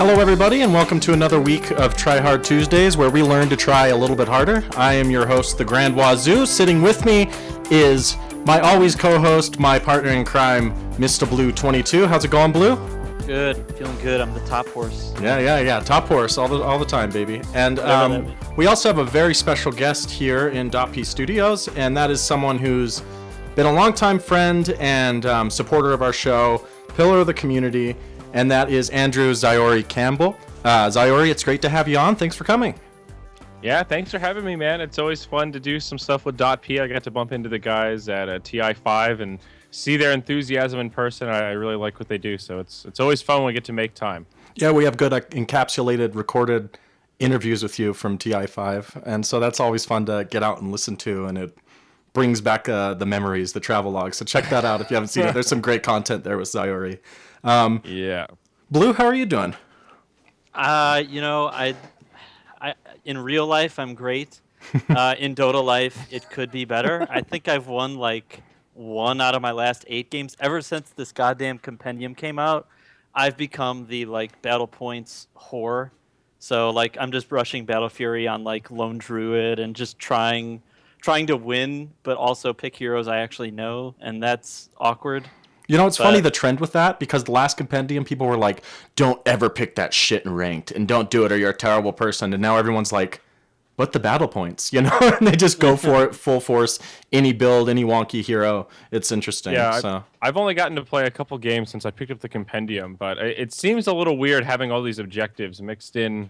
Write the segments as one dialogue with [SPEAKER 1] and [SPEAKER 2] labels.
[SPEAKER 1] Hello, everybody, and welcome to another week of Tryhard Tuesdays, where we learn to try a little bit harder. I am your host, the Grand Wazoo. Sitting with me is my always co-host, my partner in crime, Mr. Blue 22. How's it going, Blue?
[SPEAKER 2] Good, feeling good. I'm the top horse.
[SPEAKER 1] Yeah. Top horse all the time, baby. And we also have a very special guest here in Dota Studios, and that is someone who's been a longtime friend and supporter of our show, pillar of the community. And that is Andrew Zyori Campbell. Zyori, it's great to have you on. Thanks for coming.
[SPEAKER 3] Yeah, thanks for having me, man. It's always fun to do some stuff with .p. I got to bump into the guys at TI5 and see their enthusiasm in person. I really like what they do, so it's always fun when we get to make time.
[SPEAKER 1] Yeah, we have good encapsulated, recorded interviews with you from TI5, and so that's always fun to get out and listen to, and it brings back the memories, the travel logs. So check that out if you haven't seen it. There's some great content there with Zyori.
[SPEAKER 3] Yeah.
[SPEAKER 1] Blue, how are you doing?
[SPEAKER 2] I in real life I'm great. In Dota life, it could be better. I think I've won like 1 out of my last 8 games ever since this goddamn compendium came out. I've become the battle points whore. So I'm just rushing Battle Fury on Lone Druid and just trying to win, but also pick heroes I actually know, and that's awkward.
[SPEAKER 1] You know, it's funny, the trend with that, because the last compendium, people were like, don't ever pick that shit in ranked, and don't do it or you're a terrible person. And now everyone's like, what the battle points, you know? And they just go for it, full force, any build, any wonky hero. It's interesting.
[SPEAKER 3] Yeah,
[SPEAKER 1] so.
[SPEAKER 3] I've only gotten to play a couple games since I picked up the compendium, but it seems a little weird having all these objectives mixed in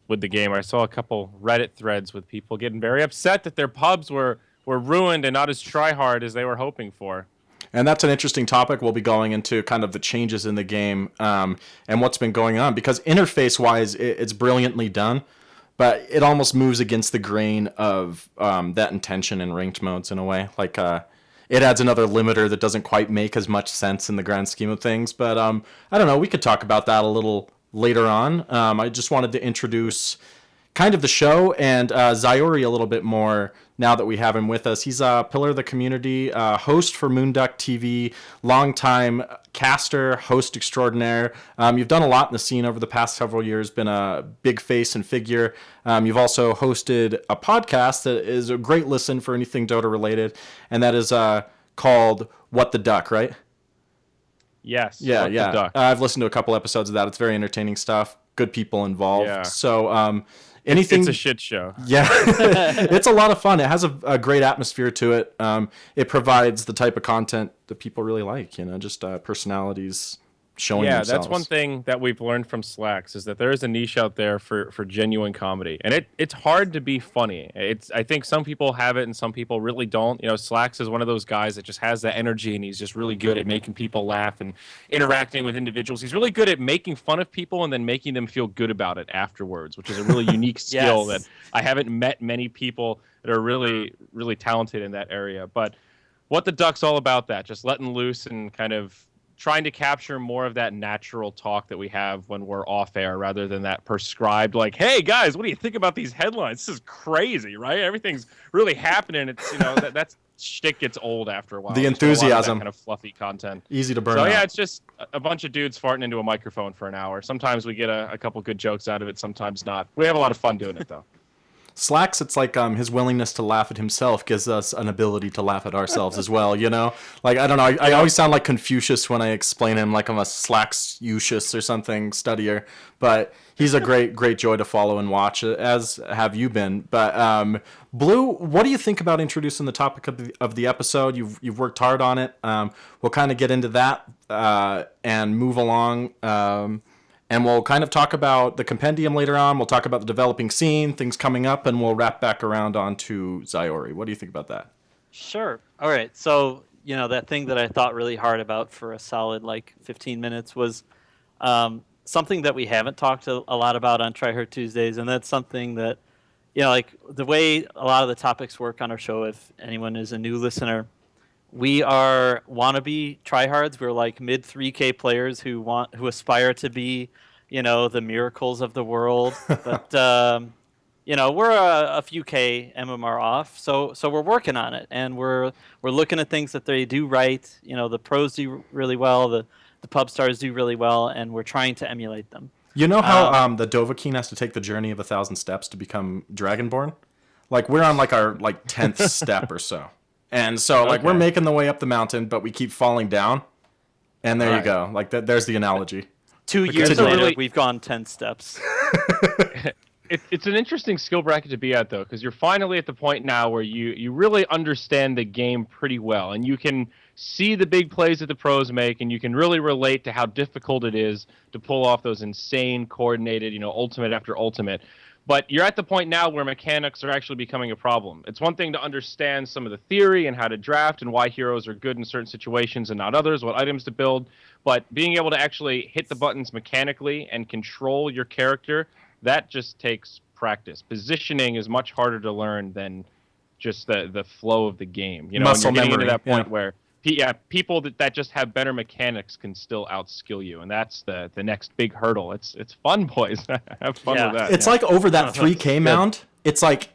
[SPEAKER 3] with the game. I saw a couple Reddit threads with people getting very upset that their pubs were ruined and not as tryhard as they were hoping for.
[SPEAKER 1] And that's an interesting topic. We'll be going into kind of the changes in the game and what's been going on. Because interface-wise, it's brilliantly done, but it almost moves against the grain of that intention in ranked modes in a way. It adds another limiter that doesn't quite make as much sense in the grand scheme of things. But I don't know. We could talk about that a little later on. I just wanted to introduce kind of the show and Zyori a little bit more now that we have him with us. He's a pillar of the community, host for Moonduck TV, longtime caster, host extraordinaire. You've done a lot in the scene over the past several years, been a big face and figure. You've also hosted a podcast that is a great listen for anything Dota related, and that is called What the Duck, right?
[SPEAKER 3] Yes.
[SPEAKER 1] Yeah.
[SPEAKER 3] The Duck.
[SPEAKER 1] I've listened to a couple episodes of that. It's very entertaining stuff. Good people involved.
[SPEAKER 3] Yeah.
[SPEAKER 1] So anything.
[SPEAKER 3] It's a shit show.
[SPEAKER 1] Yeah, it's a lot of fun. It has a great atmosphere to it. It provides the type of content that people really like. Just personalities showing themselves.
[SPEAKER 3] Yeah, that's one thing that we've learned from Slacks is that there is a niche out there for genuine comedy, and it's hard to be funny. I think some people have it and some people really don't. Slacks is one of those guys that just has that energy, and he's just really good at making people laugh and interacting with individuals. He's really good at making fun of people and then making them feel good about it afterwards, which is a really unique skill that I haven't met many people that are really, really talented in that area. But What the Duck's all about that, just letting loose and kind of trying to capture more of that natural talk that we have when we're off air rather than that prescribed, hey, guys, what do you think about these headlines? This is crazy, right? Everything's really happening. It's, that shtick gets old after a while.
[SPEAKER 1] The enthusiasm.
[SPEAKER 3] Kind of fluffy content.
[SPEAKER 1] Easy to burn
[SPEAKER 3] out.
[SPEAKER 1] Yeah,
[SPEAKER 3] it's just a bunch of dudes farting into a microphone for an hour. Sometimes we get a couple good jokes out of it, sometimes not. We have a lot of fun doing it, though.
[SPEAKER 1] Slacks, it's his willingness to laugh at himself gives us an ability to laugh at ourselves as well, I don't know, I always sound like Confucius when I explain him, like I'm a Slacks-ucius or something studier, but he's a great joy to follow and watch, as have you been. But Blue, what do you think about introducing the topic of the episode? You've worked hard on it. We'll kind of get into that and move along. And we'll kind of talk about the compendium later on. We'll talk about the developing scene, things coming up, and we'll wrap back around onto Zyori. What do you think about that?
[SPEAKER 2] Sure. All right. So, that thing that I thought really hard about for a solid 15 minutes was something that we haven't talked a lot about on Tryhard Tuesdays, and that's something that, the way a lot of the topics work on our show, if anyone is a new listener, we are wannabe tryhards. We're mid 3K players who aspire to be, the miracles of the world. But we're a few K MMR off. So we're working on it, and we're looking at things that they do right. The pros do really well, the pub stars do really well, and we're trying to emulate them.
[SPEAKER 1] You know how the Dovahkiin has to take the journey of 1,000 steps to become Dragonborn? Like we're on like our 10th step or so. And so like we're making the way up the mountain, but we keep falling down. And there you go. Like there's the analogy.
[SPEAKER 2] 2 years later, we've gone 10 steps.
[SPEAKER 3] It's an interesting skill bracket to be at, though, because you're finally at the point now where you really understand the game pretty well, and you can see the big plays that the pros make, and you can really relate to how difficult it is to pull off those insane, coordinated, ultimate after ultimate. But you're at the point now where mechanics are actually becoming a problem. It's one thing to understand some of the theory and how to draft and why heroes are good in certain situations and not others, what items to build, but being able to actually hit the buttons mechanically and control your character, that just takes practice. Positioning is much harder to learn than just the flow of the game.
[SPEAKER 1] Muscle
[SPEAKER 3] and you're getting
[SPEAKER 1] memory.
[SPEAKER 3] Into that point where people that just have better mechanics can still outskill you, and that's the next big hurdle. It's fun, boys. Have fun with that.
[SPEAKER 1] It's like over that 3K mound. It's like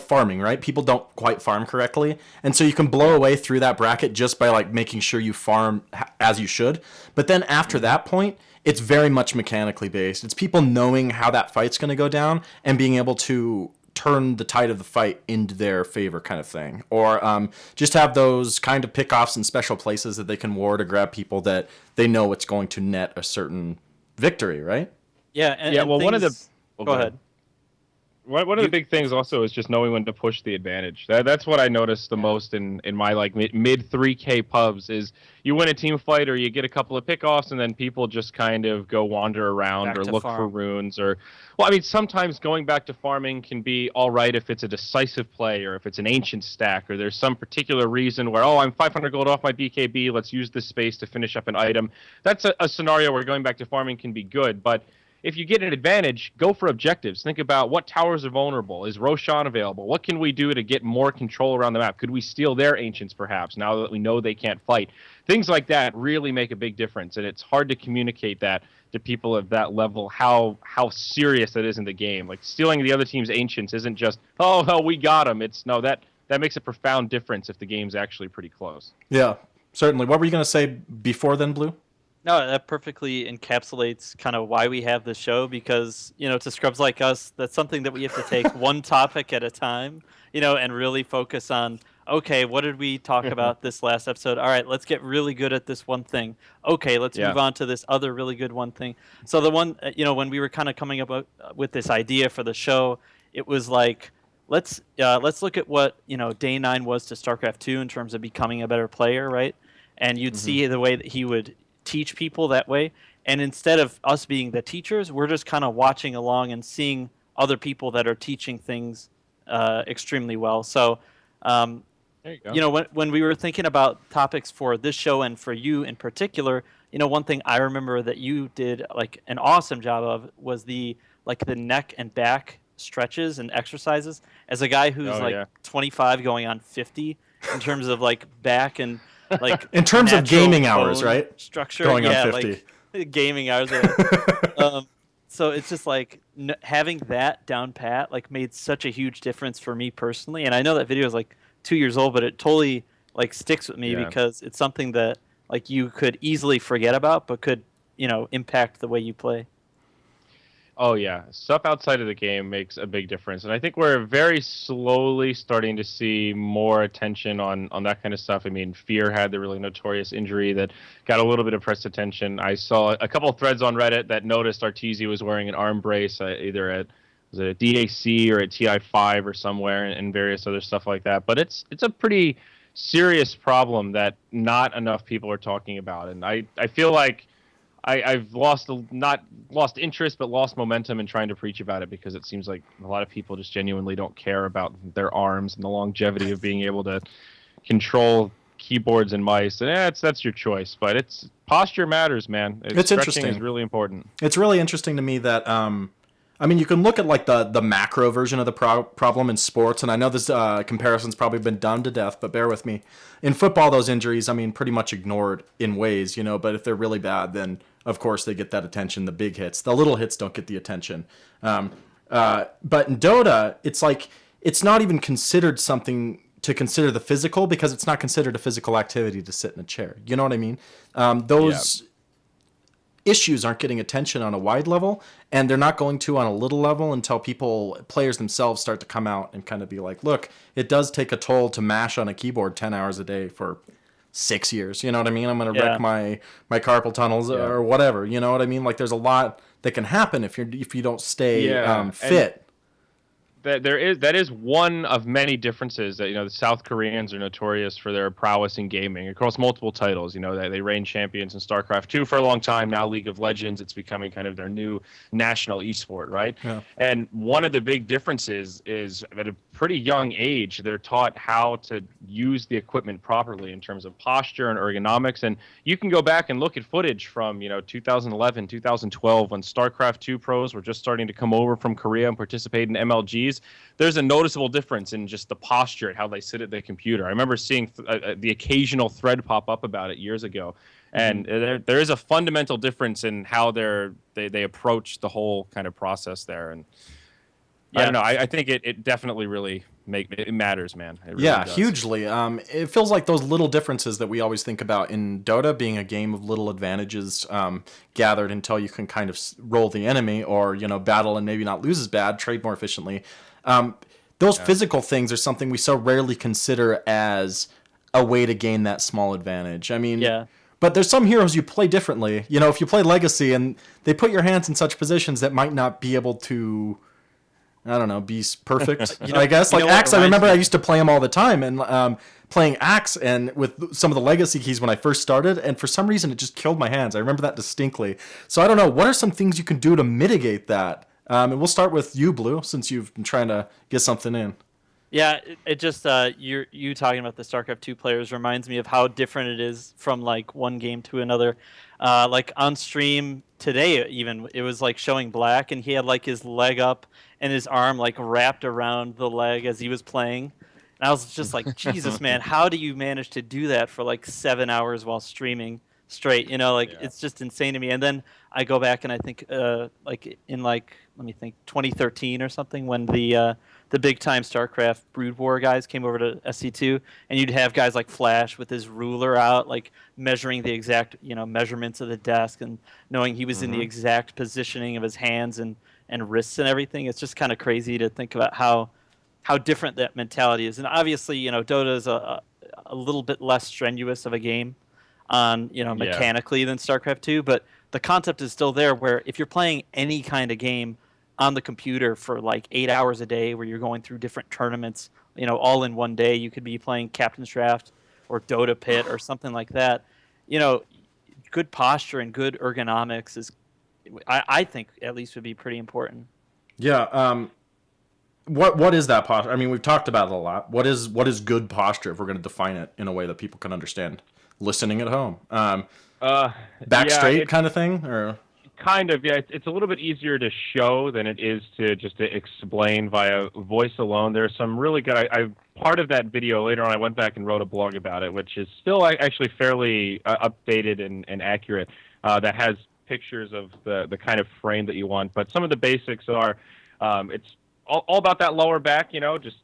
[SPEAKER 1] farming, right? People don't quite farm correctly, and so you can blow away through that bracket just by like making sure you farm as you should. But then after that point, it's very much mechanically based. It's people knowing how that fight's going to go down and being able to turn the tide of the fight into their favor, kind of thing, or just have those kind of pickoffs in special places that they can ward to grab people that they know it's going to net a certain victory, right?
[SPEAKER 2] Yeah, and
[SPEAKER 3] one of the
[SPEAKER 2] go ahead.
[SPEAKER 3] One of the big things also is just knowing when to push the advantage. That's what I noticed the most in my like mid 3K pubs is you win a team fight or you get a couple of pickoffs and then people just kind of go wander around or look for runes or sometimes going back to farming can be all right if it's a decisive play or if it's an ancient stack or there's some particular reason where I'm 500 gold off my BKB, let's use this space to finish up an item. That's a scenario where going back to farming can be good, but if you get an advantage, go for objectives. Think about what towers are vulnerable. Is Roshan available? What can we do to get more control around the map? Could we steal their ancients, perhaps, now that we know they can't fight? Things like that really make a big difference, and it's hard to communicate that to people at that level, how serious it is in the game. Like, stealing the other team's ancients isn't just, we got them. It's, no, that makes a profound difference if the game's actually pretty close.
[SPEAKER 1] Yeah, certainly. What were you going to say before then, Blue?
[SPEAKER 2] No, that perfectly encapsulates kind of why we have the show because, to scrubs like us, that's something that we have to take one topic at a time, and really focus on, okay, what did we talk about this last episode? All right, let's get really good at this one thing. Okay, let's move on to this other really good one thing. So the one, when we were kind of coming up with this idea for the show, it was like, let's look at what, Day 9 was to StarCraft 2 in terms of becoming a better player, right? And you'd see the way that he would teach people that way, and instead of us being the teachers, we're just kind of watching along and seeing other people that are teaching things extremely well. So there you go. When we were thinking about topics for this show and for you in particular, one thing I remember that you did like an awesome job of was the neck and back stretches and exercises. As a guy who's 25 going on 50 in terms of like back and like
[SPEAKER 1] in terms of gaming hours, right?
[SPEAKER 2] Structure,
[SPEAKER 1] going on 50.
[SPEAKER 2] Like gaming hours. So it's just like having that down pat like made such a huge difference for me personally. And I know that video is like 2 years old, but it totally like sticks with me because it's something that like you could easily forget about, but could impact the way you play.
[SPEAKER 3] Oh, yeah. Stuff outside of the game makes a big difference. And I think we're very slowly starting to see more attention on that kind of stuff. I mean, Fear had the really notorious injury that got a little bit of press attention. I saw a couple of threads on Reddit that noticed Arteezy was wearing an arm brace either at DAC or at TI5 or somewhere and various other stuff like that. But it's a pretty serious problem that not enough people are talking about. And I feel like I've not lost interest, but lost momentum in trying to preach about it because it seems like a lot of people just genuinely don't care about their arms and the longevity of being able to control keyboards and mice. And that's your choice, but it's posture matters, man.
[SPEAKER 1] It's interesting.
[SPEAKER 3] Is really important.
[SPEAKER 1] It's really interesting to me that you can look at like the macro version of the problem in sports, and I know this comparison's probably been done to death, but bear with me. In football, those injuries, pretty much ignored in ways, but if they're really bad, then of course they get that attention, the big hits. The little hits don't get the attention. But in Dota, it's like, it's not even considered something to consider the physical because it's not considered a physical activity to sit in a chair. You know what I mean? issues aren't getting attention on a wide level, and they're not going to on a little level until players themselves start to come out and kind of be like, look, it does take a toll to mash on a keyboard 10 hours a day for 6 years. You know what I mean? I'm going to wreck my carpal tunnels or whatever. You know what I mean? Like, there's a lot that can happen if you don't stay fit.
[SPEAKER 3] That is one of many differences that, the South Koreans are notorious for their prowess in gaming across multiple titles. They reign champions in StarCraft 2 for a long time. Now League of Legends, it's becoming kind of their new national esport, right? Yeah. And one of the big differences is at a pretty young age, they're taught how to use the equipment properly in terms of posture and ergonomics. And you can go back and look at footage from, 2011, 2012, when StarCraft 2 pros were just starting to come over from Korea and participate in MLGs. There's a noticeable difference in just the posture and how they sit at the computer. I remember seeing the occasional thread pop up about it years ago. And there is a fundamental difference in how they approach the whole kind of process there. And I don't know. I think it definitely really it matters, man. It really does.
[SPEAKER 1] Hugely. It feels like those little differences that we always think about in Dota being a game of little advantages gathered until you can kind of roll the enemy or, battle and maybe not lose as bad, trade more efficiently. Those physical things are something we so rarely consider as a way to gain that small advantage. I mean, but there's some heroes you play differently. If you play Legacy and they put your hands in such positions that might not be able to, I don't know, be perfect. I guess like Axe. I remember I used to play him all the time, and playing Axe and with some of the Legacy keys when I first started, and for some reason it just killed my hands. I remember that distinctly. So I don't know. What are some things you can do to mitigate that? And we'll start with you, Blue, since you've been trying to get something in.
[SPEAKER 2] Yeah, it just you talking about the StarCraft 2 players reminds me of how different it is from like one game to another. Like on stream today, even it was like showing Black, and he had like his leg up and his arm like wrapped around the leg as he was playing. And I was just like, Jesus, man, how do you manage to do that for like 7 hours while streaming straight? It's just insane to me. And then I go back and I think like in like, let me think, 2013 or something, when the big time StarCraft Brood War guys came over to SC2, and you'd have guys like Flash with his ruler out, like measuring the exact, measurements of the desk and knowing he was in the exact positioning of his hands and wrists and everything. It's just kind of crazy to think about how different that mentality is. And obviously, Dota is a little bit less strenuous of a game on, mechanically than StarCraft 2, but the concept is still there, where if you're playing any kind of game on the computer for like 8 hours a day, where you're going through different tournaments, all in one day, you could be playing Captain's Draft or Dota Pit or something like that. Good posture and good ergonomics is, I think, at least would be pretty important.
[SPEAKER 1] Yeah. What is that posture? I mean, we've talked about it a lot. What is good posture, if we're going to define it in a way that people can understand, listening at home? Back straight kind of thing, or?
[SPEAKER 3] Kind of, yeah. It's a little bit easier to show than it is to explain via voice alone. There's some really good. I part of that video later on. I went back and wrote a blog about it, which is still actually fairly updated and accurate. That has pictures of the kind of frame that you want. But some of the basics are, it's all about that lower back. Just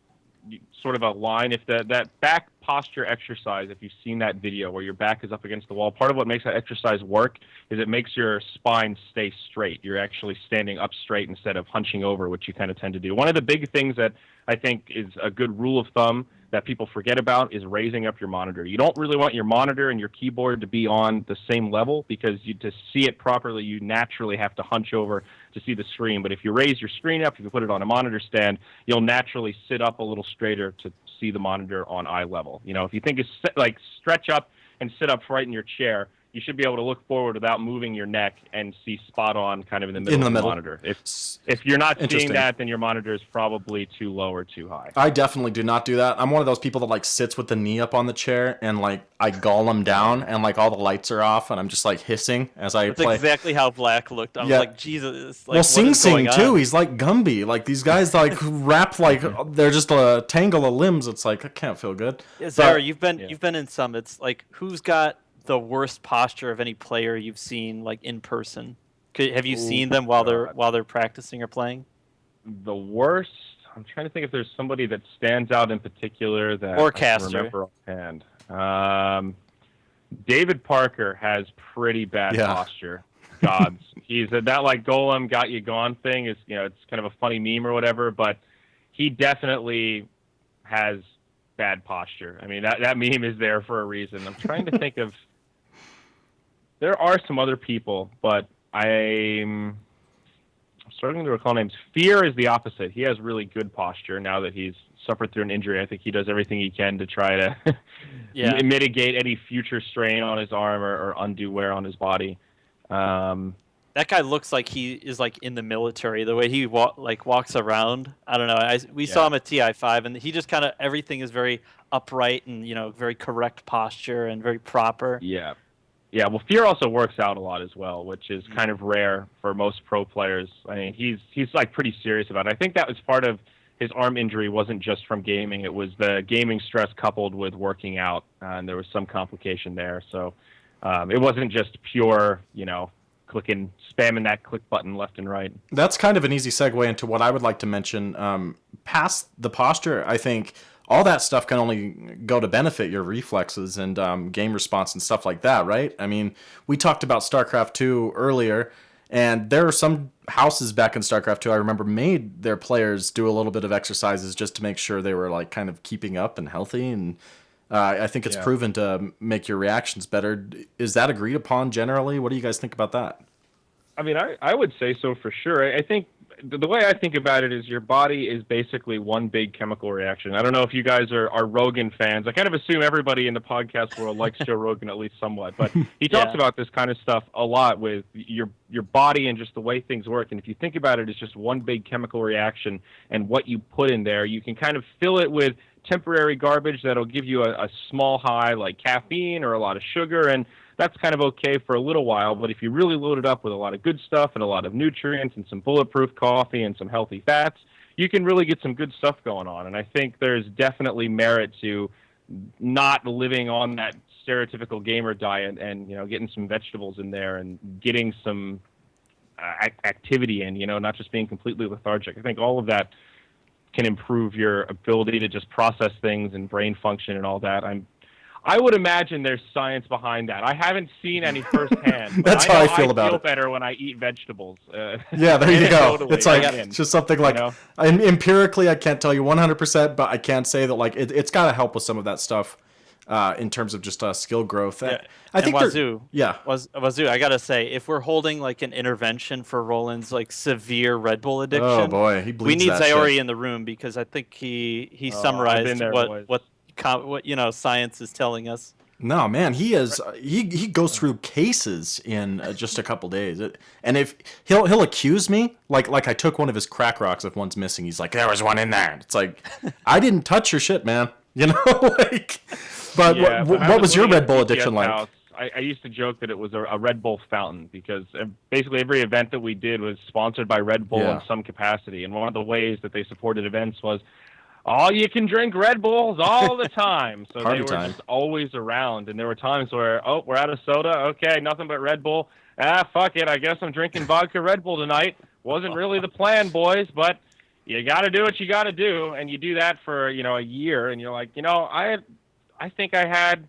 [SPEAKER 3] sort of a line. If that back posture exercise, if you've seen that video where your back is up against the wall, part of what makes that exercise work is it makes your spine stay straight. You're actually standing up straight instead of hunching over, which you kind of tend to do. One of the big things that I think is a good rule of thumb that people forget about is raising up your monitor. You don't really want your monitor and your keyboard to be on the same level, because to see it properly, you naturally have to hunch over to see the screen. But if you raise your screen up, if you put it on a monitor stand, you'll naturally sit up a little straighter to see the monitor on eye level. If you think it's like stretch up and sit up right in your chair, you should be able to look forward without moving your neck and see spot on kind of in the middle of the monitor. If you're not seeing that, then your monitor is probably too low or too high.
[SPEAKER 1] I definitely do not do that. I'm one of those people that like sits with the knee up on the chair and like I golem down and like all the lights are off and I'm just like hissing as I play.
[SPEAKER 2] That's exactly how Black looked. I was like, Jesus. Like,
[SPEAKER 1] well, Sing Sing too. He's like Gumby. Like these guys like rap like they're just a tangle of limbs. It's like I can't feel good.
[SPEAKER 2] Yeah, Zyori, you've been in some. It's like, who's got the worst posture of any player you've seen like in person? Have you seen them while they're practicing or playing?
[SPEAKER 3] The worst? I'm trying to think if there's somebody that stands out in particular that
[SPEAKER 2] or
[SPEAKER 3] I can remember offhand. David Parker has pretty bad posture. gods. He's that like golem got you gone thing is, it's kind of a funny meme or whatever, but he definitely has bad posture. I mean, that meme is there for a reason. I'm trying to think of, there are some other people, but I'm struggling to recall names. Fear is the opposite. He has really good posture now that he's suffered through an injury. I think he does everything he can to try to mitigate any future strain on his arm or undue wear on his body.
[SPEAKER 2] That guy looks like he is like in the military. The way he walks around, I don't know. We saw him at TI5, and he just kind of everything is very upright and very correct posture and very proper.
[SPEAKER 3] Yeah. Yeah, well, Fear also works out a lot as well, which is kind of rare for most pro players. I mean, he's like pretty serious about it. I think that was part of his arm injury wasn't just from gaming. It was the gaming stress coupled with working out, and there was some complication there. So it wasn't just pure, spamming that click button left and right.
[SPEAKER 1] That's kind of an easy segue into what I would like to mention. Past the posture, I think all that stuff can only go to benefit your reflexes and game response and stuff like that, right? I mean, we talked about StarCraft 2 earlier, and there are some houses back in StarCraft 2 I remember made their players do a little bit of exercises just to make sure they were like kind of keeping up and healthy, and I think it's proven to make your reactions better. Is that agreed upon generally? What do you guys think about that?
[SPEAKER 3] I mean, I would say so for sure. I think the way I think about it is your body is basically one big chemical reaction. I don't know if you guys are Rogan fans. I kind of assume everybody in the podcast world likes Joe Rogan at least somewhat, but he talks about this kind of stuff a lot with your body and just the way things work. And if you think about it as just one big chemical reaction and what you put in there, you can kind of fill it with temporary garbage that'll give you a small high like caffeine or a lot of sugar, and that's kind of okay for a little while. But if you really load it up with a lot of good stuff and a lot of nutrients and some bulletproof coffee and some healthy fats, you can really get some good stuff going on. And I think there's definitely merit to not living on that stereotypical gamer diet and, getting some vegetables in there and getting some activity in, not just being completely lethargic. I think all of that can improve your ability to just process things and brain function and all that. I would imagine there's science behind that. I haven't seen any firsthand.
[SPEAKER 1] That's how I feel about it.
[SPEAKER 3] I feel better when I eat vegetables.
[SPEAKER 1] Yeah, there you go. It's like it's just something like empirically, I can't tell you 100%, but I can say that like it's got to help with some of that stuff in terms of just skill growth.
[SPEAKER 2] Yeah.
[SPEAKER 1] I think
[SPEAKER 2] Wazoo. Wazoo. I gotta say, if we're holding like an intervention for Roland's like severe Red Bull addiction,
[SPEAKER 1] oh boy, he bleeds.
[SPEAKER 2] We need
[SPEAKER 1] that
[SPEAKER 2] Zyori
[SPEAKER 1] shit
[SPEAKER 2] in the room because I think he summarized what science is telling us.
[SPEAKER 1] No, man, he goes through cases in just a couple days, and if he'll accuse me like I took one of his crack rocks if one's missing. He's like, there was one in there. It's like I didn't touch your shit, man. Like. But what was your Red Bull addiction like?
[SPEAKER 3] I used to joke that it was a Red Bull fountain because basically every event that we did was sponsored by Red Bull in some capacity. And one of the ways that they supported events was, you can drink Red Bulls all the time. So they were just always around. And there were times where, we're out of soda. Okay, nothing but Red Bull. Fuck it. I guess I'm drinking vodka Red Bull tonight. Wasn't really the plan, boys, but you got to do what you got to do. And you do that for, a year. And you're like, I think I had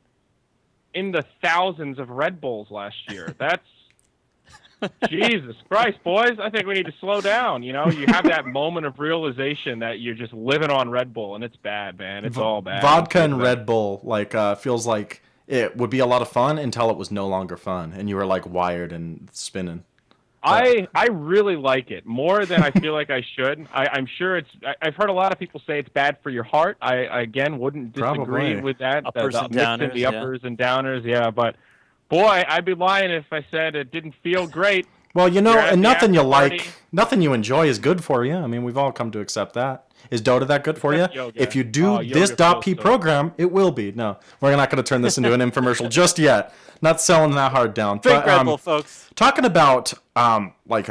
[SPEAKER 3] in the thousands of Red Bulls last year. That's Jesus Christ, boys. I think we need to slow down. You have that moment of realization that you're just living on Red Bull, and it's bad, man. It's all bad.
[SPEAKER 1] Vodka and Red Bull feels like it would be a lot of fun until it was no longer fun, and you were like wired and spinning.
[SPEAKER 3] I really like it more than I feel like I should. I'm sure I've heard a lot of people say it's bad for your heart. I again wouldn't disagree with that.
[SPEAKER 2] Uppers and downers,
[SPEAKER 3] the uppers and downers, but boy, I'd be lying if I said it didn't feel great.
[SPEAKER 1] Well, and nothing you like, nothing you enjoy is good for you. I mean, we've all come to accept that. Is Dota that good for you?
[SPEAKER 3] Yoga.
[SPEAKER 1] If you do this .p program, it will be. No, we're not going to turn this into an infomercial just yet. Not selling that hard down.
[SPEAKER 2] Drink Red Bull, folks.
[SPEAKER 1] Talking about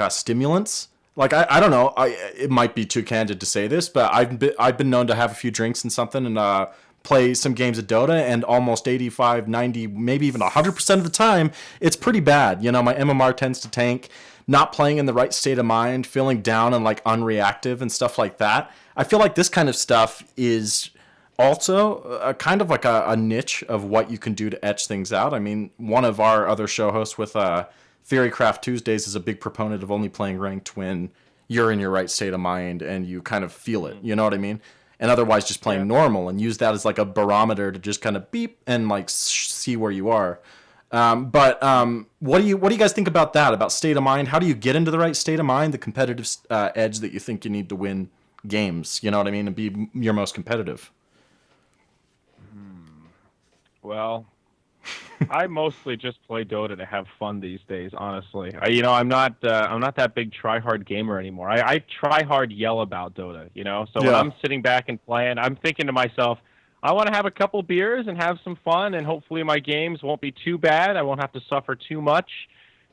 [SPEAKER 1] stimulants. Like I don't know. It might be too candid to say this, but I've been known to have a few drinks and something and play some games of Dota, and almost 85, 90, maybe even 100% of the time, it's pretty bad. My MMR tends to tank. Not playing in the right state of mind, feeling down and like unreactive and stuff like that. I feel like this kind of stuff is also a kind of like a niche of what you can do to etch things out. I mean, one of our other show hosts with Theorycraft Tuesdays is a big proponent of only playing ranked when you're in your right state of mind and you kind of feel it. You know what I mean? And otherwise just playing normal, and use that as like a barometer to just kind of beep and like see where you are. But what do you guys think about that? About state of mind? How do you get into the right state of mind, the competitive edge that you think you need to win games? You know what I mean? And be your most competitive.
[SPEAKER 3] Well, I mostly just play Dota to have fun these days. Honestly, I'm not that big Tryhard gamer anymore. I try hard yell about Dota. So when I'm sitting back and playing, I'm thinking to myself, I want to have a couple beers and have some fun, and hopefully my games won't be too bad. I won't have to suffer too much,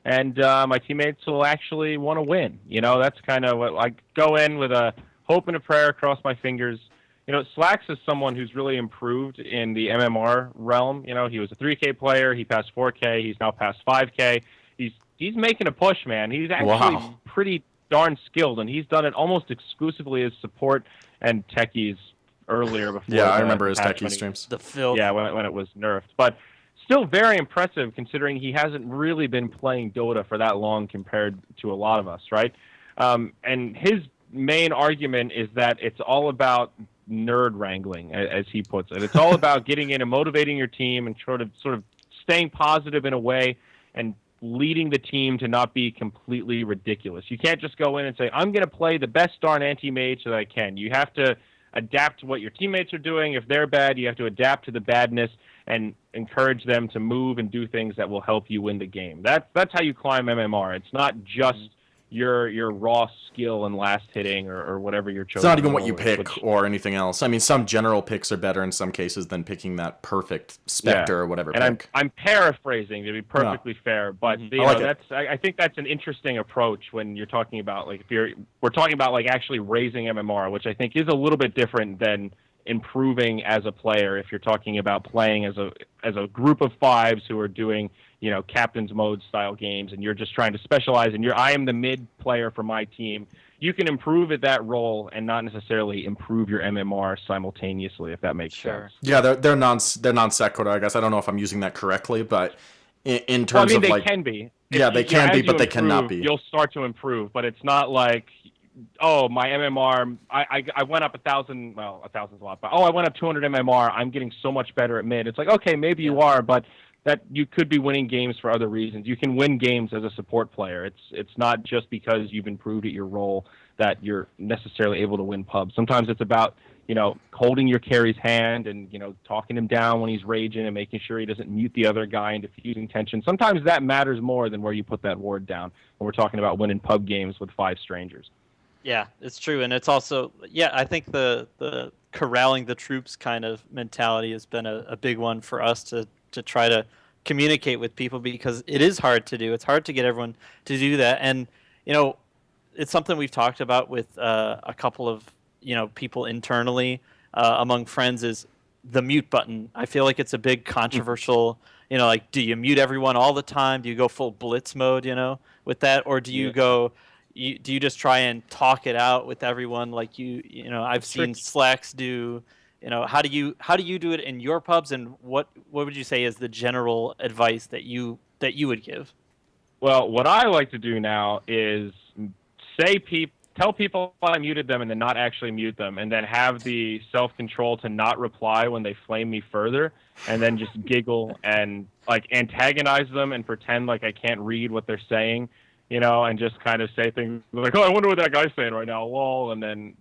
[SPEAKER 3] and my teammates will actually want to win. That's kind of what I go in with, a hope and a prayer, cross my fingers. Slacks is someone who's really improved in the MMR realm. He was a 3K player. He passed 4K. He's now passed 5K. He's making a push, man. He's actually pretty darn skilled, and he's done it almost exclusively as support and techies earlier before.
[SPEAKER 1] Yeah, I remember his techie streams.
[SPEAKER 2] The filth.
[SPEAKER 3] Yeah, when it was nerfed. But still very impressive considering he hasn't really been playing Dota for that long compared to a lot of us, right? And his main argument is that it's all about nerd wrangling, as he puts it. It's all about getting in and motivating your team and sort of staying positive in a way and leading the team to not be completely ridiculous. You can't just go in and say, I'm going to play the best darn anti-mage that I can. You have to adapt to what your teammates are doing. If they're bad, you have to adapt to the badness and encourage them to move and do things that will help you win the game. That's how you climb MMR. It's not just your raw skill and last hitting or whatever you're chosen.
[SPEAKER 1] It's not even what you pick or anything else. I mean, some general picks are better in some cases than picking that perfect Spectre or whatever
[SPEAKER 3] and
[SPEAKER 1] pick.
[SPEAKER 3] I'm paraphrasing to be perfectly fair, but I think that's an interesting approach when you're talking about, like, we're talking about like actually raising MMR, which I think is a little bit different than improving as a player. If you're talking about playing as a group of fives who are doing captain's mode style games, and you're just trying to specialize, and I am the mid player for my team, you can improve at that role and not necessarily improve your MMR simultaneously, if that makes sense.
[SPEAKER 1] Yeah, they're non sequitur, I guess. I don't know if I'm using that correctly, but in terms of
[SPEAKER 3] they can be.
[SPEAKER 1] They can be, but they cannot be.
[SPEAKER 3] You'll start to improve, but it's not like, oh, my MMR, I went up 1,000, well, 1,000's a lot, but I went up 200 MMR, I'm getting so much better at mid. It's like, okay, maybe you are, but that you could be winning games for other reasons. You can win games as a support player. It's not just because you've improved at your role that you're necessarily able to win pubs. Sometimes it's about, holding your carry's hand and, talking him down when he's raging and making sure he doesn't mute the other guy and diffusing tension. Sometimes that matters more than where you put that ward down when we're talking about winning pub games with 5 strangers.
[SPEAKER 2] Yeah, it's true. And it's also, I think the corralling the troops kind of mentality has been a big one for us to try to communicate with people, because it is hard to do. It's hard to get everyone to do that. And, it's something we've talked about with a couple of, people internally among friends, is the mute button. I feel like it's a big controversial, like, do you mute everyone all the time? Do you go full blitz mode, with that? Or do you go, do you just try and talk it out with everyone? Like I've seen Slacks do. How do you do it in your pubs, and what would you say is the general advice that you would give?
[SPEAKER 3] Well, what I like to do now is tell people I muted them and then not actually mute them, and then have the self-control to not reply when they flame me further, and then just giggle and like antagonize them and pretend like I can't read what they're saying, and just kind of say things like, oh, I wonder what that guy's saying right now, lol, and then,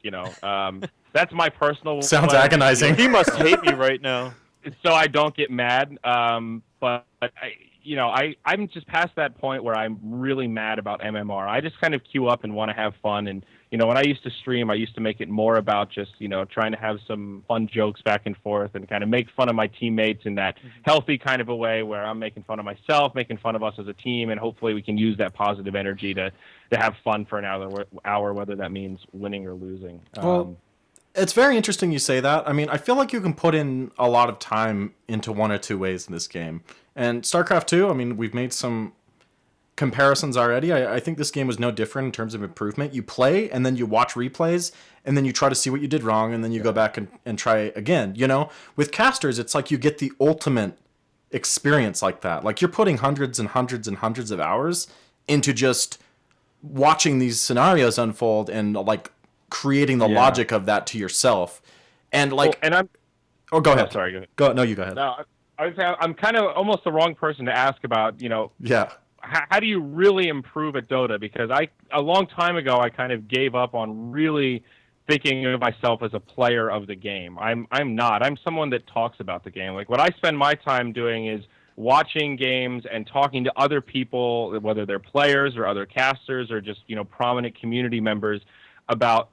[SPEAKER 3] that's my personal...
[SPEAKER 1] Sounds agonizing.
[SPEAKER 2] He must hate me right now.
[SPEAKER 3] So I don't get mad, but I'm just past that point where I'm really mad about MMR. I just kind of queue up and want to have fun, and when I used to stream, I used to make it more about just trying to have some fun jokes back and forth and kind of make fun of my teammates in that healthy kind of a way where I'm making fun of myself, making fun of us as a team, and hopefully we can use that positive energy to have fun for an hour, whether that means winning or losing.
[SPEAKER 1] Well, it's very interesting you say that. I mean, I feel like you can put in a lot of time into one or two ways in this game. And StarCraft 2, I mean, we've made some comparisons already. I think this game was no different in terms of improvement. You play, and then you watch replays, and then you try to see what you did wrong, and then you go back and try again. With casters, it's like you get the ultimate experience like that. Like, you're putting hundreds and hundreds and hundreds of hours into just watching these scenarios unfold and like creating the logic of that to yourself. And like,
[SPEAKER 3] and I'm.
[SPEAKER 1] Oh, go ahead.
[SPEAKER 3] Oh, sorry. Go ahead.
[SPEAKER 1] Go. No, you go ahead.
[SPEAKER 3] No, I'm kind of almost the wrong person to ask about.
[SPEAKER 1] Yeah.
[SPEAKER 3] How do you really improve at Dota? Because a long time ago, I kind of gave up on really thinking of myself as a player of the game. I'm not. I'm someone that talks about the game. Like, what I spend my time doing is watching games and talking to other people, whether they're players or other casters or just, prominent community members, about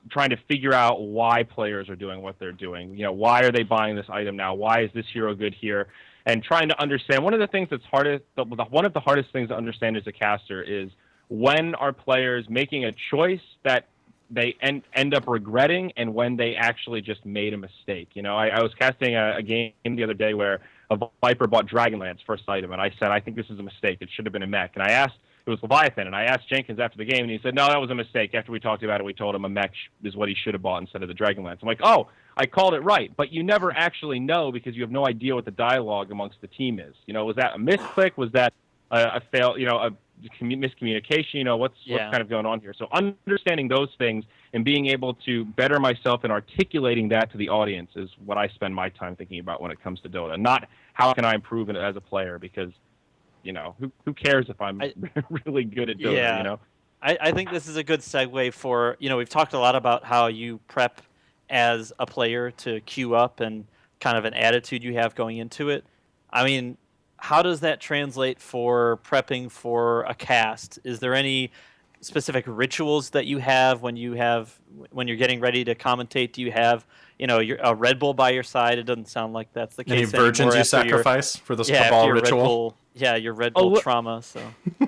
[SPEAKER 3] trying to figure out why players are doing what they're doing. Why are they buying this item now? Why is this hero good here? And trying to understand. One of the things that's one of the hardest things to understand as a caster is, when are players making a choice that they end up regretting, and when they actually just made a mistake. I was casting a game the other day where a Viper bought Dragonlance first item, and I said, I think this is a mistake. It should have been a mech. And I asked, it was Leviathan, and I asked Jenkins after the game, and he said, no, that was a mistake. After we talked about it, we told him a mech is what he should have bought instead of the Dragonlance. I'm like, oh, I called it right. But you never actually know, because you have no idea what the dialogue amongst the team is. Was that a misclick? Was that a fail? A miscommunication? What's kind of going on here? So understanding those things and being able to better myself and articulating that to the audience is what I spend my time thinking about when it comes to Dota. Not how can I improve it as a player, because who cares if I'm really good at Dota?
[SPEAKER 2] Yeah. I think this is a good segue for, we've talked a lot about how you prep as a player to queue up and kind of an attitude you have going into it. I mean, how does that translate for prepping for a cast? Is there any specific rituals that you have when you're getting ready to commentate? Do you have a Red Bull by your side? It doesn't sound like that's the case.
[SPEAKER 1] Any virgins you sacrifice for this cabal ritual?
[SPEAKER 2] Your Red Bull trauma. So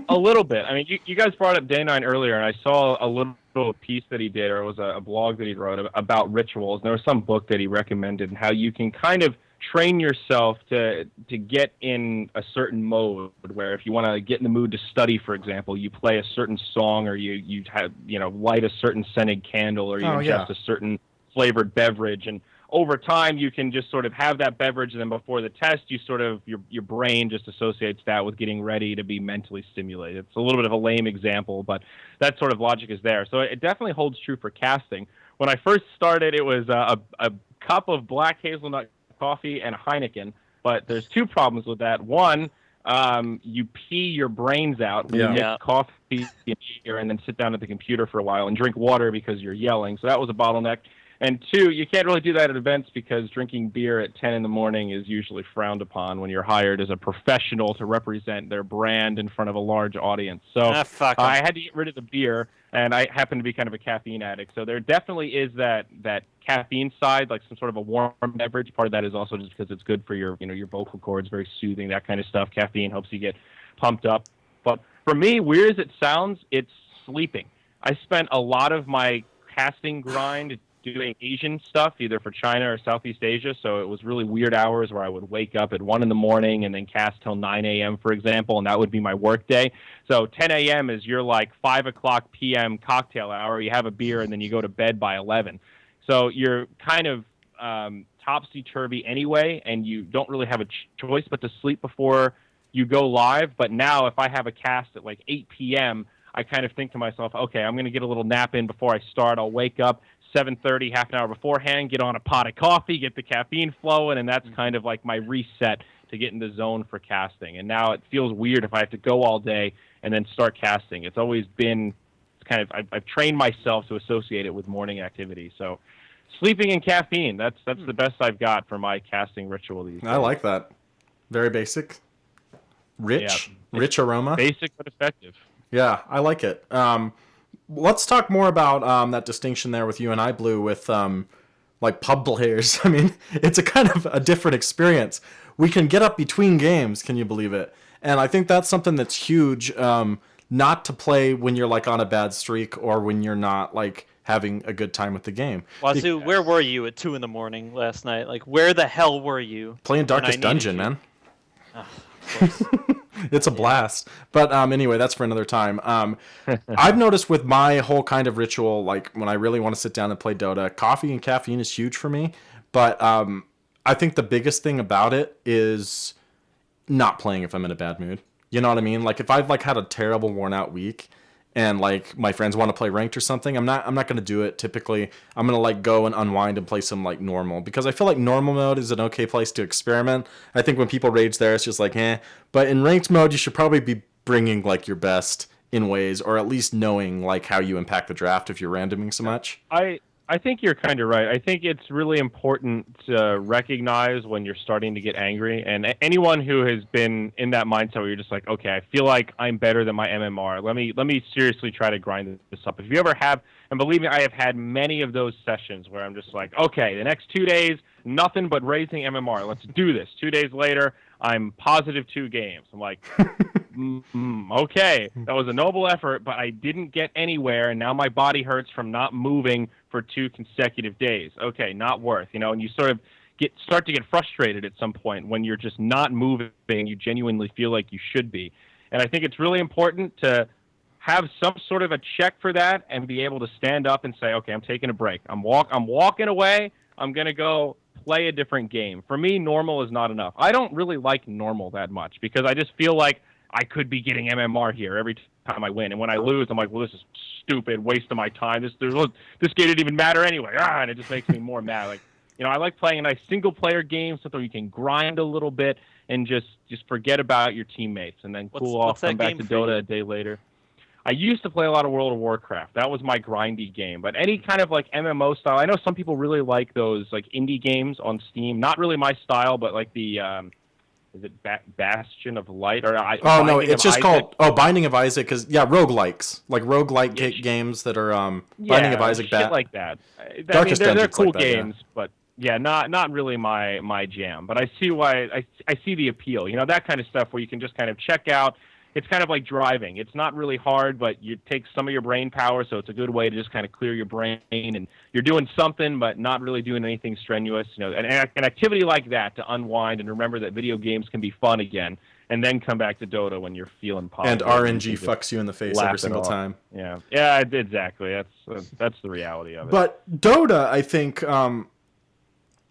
[SPEAKER 3] a little bit. I mean, you guys brought up Day9 earlier, and I saw a little piece that he did, or it was a blog that he wrote about rituals. And there was some book that he recommended, and how you can kind of train yourself to get in a certain mode, where if you want to get in the mood to study, for example, you play a certain song, or you have light a certain scented candle, or you ingest a certain flavored beverage, and over time you can just sort of have that beverage, and then before the test you sort of your brain just associates that with getting ready to be mentally stimulated. It's a little bit of a lame example, but that sort of logic is there. So it definitely holds true for casting. When I first started, it was a cup of black hazelnut coffee and Heineken, but there's two problems with that. One, you pee your brains out when you mix coffee and beer, and then sit down at the computer for a while and drink water because you're yelling. So that was a bottleneck. And two, you can't really do that at events, because drinking beer at 10 in the morning is usually frowned upon when you're hired as a professional to represent their brand in front of a large audience. So I had to get rid of the beer, and I happen to be kind of a caffeine addict. So there definitely is that caffeine side, like some sort of a warm beverage. Part of that is also just because it's good for your vocal cords, very soothing, that kind of stuff. Caffeine helps you get pumped up. But for me, weird as it sounds, it's sleeping. I spent a lot of my casting grind doing Asian stuff, either for China or Southeast Asia. So it was really weird hours where I would wake up at 1 a.m. and then cast till 9 a.m., for example, and that would be my work day. So 10 a.m. is your 5 o'clock p.m. cocktail hour. You have a beer and then you go to bed by 11. So you're kind of topsy-turvy anyway, and you don't really have a choice but to sleep before you go live. But now if I have a cast at 8 p.m., I kind of think to myself, okay, I'm going to get a little nap in before I start. I'll wake up 7:30, half an hour beforehand, get on a pot of coffee, get the caffeine flowing, and that's kind of like my reset to get in the zone for casting. And now it feels weird if I have to go all day and then start casting. It's always been kind of, I've trained myself to associate it with morning activity. So sleeping and caffeine, that's the best I've got for my casting ritual these days.
[SPEAKER 1] I like that. Very basic. Rich aroma.
[SPEAKER 3] Basic but effective.
[SPEAKER 1] Yeah, I like it. Let's talk more about that distinction there with you and I, Blue, with pub players. I mean, it's a kind of a different experience. We can get up between games, can you believe it? And I think that's something that's huge, not to play when you're on a bad streak or when you're not having a good time with the game.
[SPEAKER 2] Wazoo, where were you at 2 a.m. last night? Where the hell were you?
[SPEAKER 1] Playing Darkest Dungeon, man. It's a blast. But anyway, that's for another time. I've noticed with my whole kind of ritual, when I really want to sit down and play Dota, coffee and caffeine is huge for me. But I think the biggest thing about it is not playing if I'm in a bad mood. You know what I mean? Like if I've like had a terrible worn out week and like my friends want to play ranked or something, I'm not going to do it. Typically, I'm going to like go and unwind and play some like normal, because I feel like normal mode is an okay place to experiment. I think when people rage there, it's just like, but in ranked mode, you should probably be bringing like your best in ways, or at least knowing like how you impact the draft if you're randoming so much.
[SPEAKER 3] I think you're kind of right. I think it's really important to recognize when you're starting to get angry. And anyone who has been in that mindset where you're just like, okay, I feel like I'm better than my MMR. Let me seriously try to grind this up. If you ever have, and believe me, I have had many of those sessions where I'm just like, okay, the next 2 days, nothing but raising MMR. Let's do this. 2 days later, I'm positive 2 games. I'm like, okay, that was a noble effort, but I didn't get anywhere, and now my body hurts from not moving for 2 consecutive days. Okay, not worth, and you sort of start to get frustrated at some point when you're just not moving. You genuinely feel like you should be. And I think it's really important to have some sort of a check for that and be able to stand up and say, okay, I'm taking a break. I'm walking away. I'm going to go play a different game. For me, normal is not enough. I don't really like normal that much because I just feel like I could be getting MMR here every time I win. And when I lose, I'm like, well, this is stupid, waste of my time. This game didn't even matter anyway. And it just makes me more mad. Like, I like playing a nice single-player game so that you can grind a little bit and just forget about your teammates and then cool off, come back to Dota a day later. I used to play a lot of World of Warcraft. That was my grindy game. But any kind of like MMO style, I know some people really like those like indie games on Steam. Not really my style, but like the is it Bastion of Light or
[SPEAKER 1] no, it's just called Binding of Isaac. Because roguelikes, like roguelike games that are Binding of Isaac,
[SPEAKER 3] shit like that. They're cool games, but yeah, not really my jam. But I see why I see the appeal. That kind of stuff where you can just kind of check out. It's kind of like driving. It's not really hard, but you take some of your brain power, so it's a good way to just kind of clear your brain, and you're doing something, but not really doing anything strenuous. An activity like that to unwind and remember that video games can be fun again, and then come back to Dota when you're feeling positive.
[SPEAKER 1] And RNG fucks you in the face every single time.
[SPEAKER 3] Yeah, exactly. That's the reality of it.
[SPEAKER 1] But Dota, I think,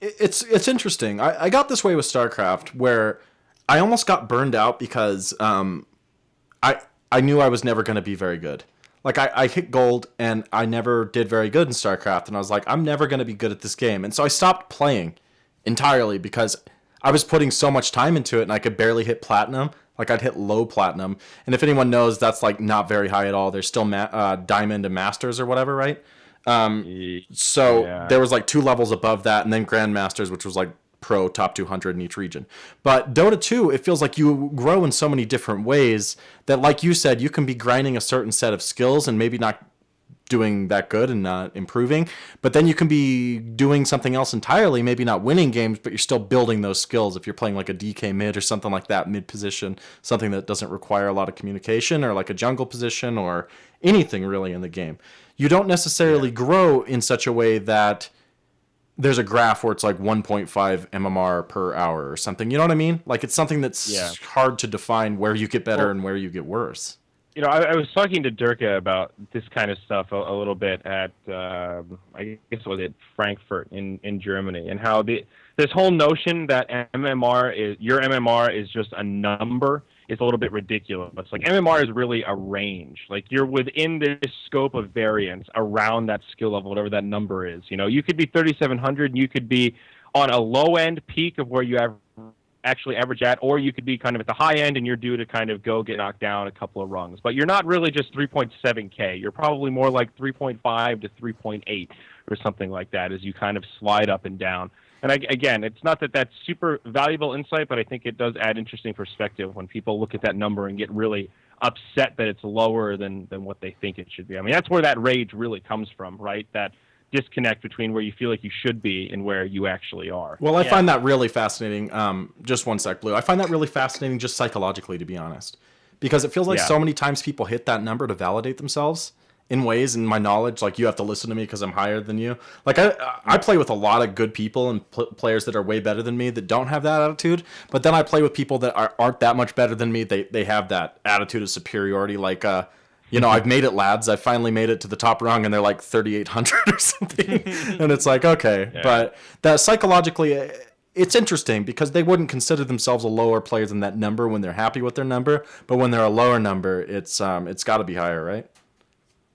[SPEAKER 1] it's interesting. I got this way with StarCraft, where I almost got burned out because I knew I was never going to be very good. Like, I hit gold, and I never did very good in StarCraft, and I was like, I'm never going to be good at this game. And so I stopped playing entirely because I was putting so much time into it, and I could barely hit platinum. Like, I'd hit low platinum. And if anyone knows, that's, like, not very high at all. There's still Diamond and Masters or whatever, right? So there was, like, 2 levels above that, and then Grandmasters, which was, like, pro top 200 in each region. But Dota 2, it feels like you grow in so many different ways that, like you said, you can be grinding a certain set of skills and maybe not doing that good and not improving, but then you can be doing something else entirely, maybe not winning games, but you're still building those skills if you're playing like a DK mid or something like that, mid position, something that doesn't require a lot of communication, or like a jungle position or anything really in the game. You don't necessarily grow in such a way that there's a graph where it's like 1.5 MMR per hour or something. You know what I mean? Like, it's something that's hard to define where you get better and where you get worse.
[SPEAKER 3] I was talking to Durka about this kind of stuff a little bit at, I guess it was at Frankfurt in Germany, and how this whole notion that your MMR is just a number is a little bit ridiculous. Like, MMR is really a range. Like, you're within this scope of variance around that skill level, whatever that number is. You could be 3,700, and you could be on a low-end peak of where you actually average at, or you could be kind of at the high end and you're due to kind of go get knocked down a couple of rungs. But you're not really just 3.7K. You're probably more like 3.5 to 3.8 or something like that as you kind of slide up and down. And again, it's not that that's super valuable insight, but I think it does add interesting perspective when people look at that number and get really upset that it's lower than what they think it should be. I mean, that's where that rage really comes from, right? That disconnect between where you feel like you should be and where you actually are.
[SPEAKER 1] Well, I find that really fascinating. Just one sec, Blue. I find that really fascinating just psychologically, to be honest, because it feels like so many times people hit that number to validate themselves in ways, in my knowledge, like, you have to listen to me because I'm higher than you. Like, I play with a lot of good people and players that are way better than me that don't have that attitude, but then I play with people that aren't that much better than me. They have that attitude of superiority, like, I've made it, lads. I finally made it to the top rung, and they're like 3,800 or something. And it's like, okay. Yeah. But that psychologically, it's interesting because they wouldn't consider themselves a lower player than that number when they're happy with their number, but when they're a lower number, it's got to be higher, right?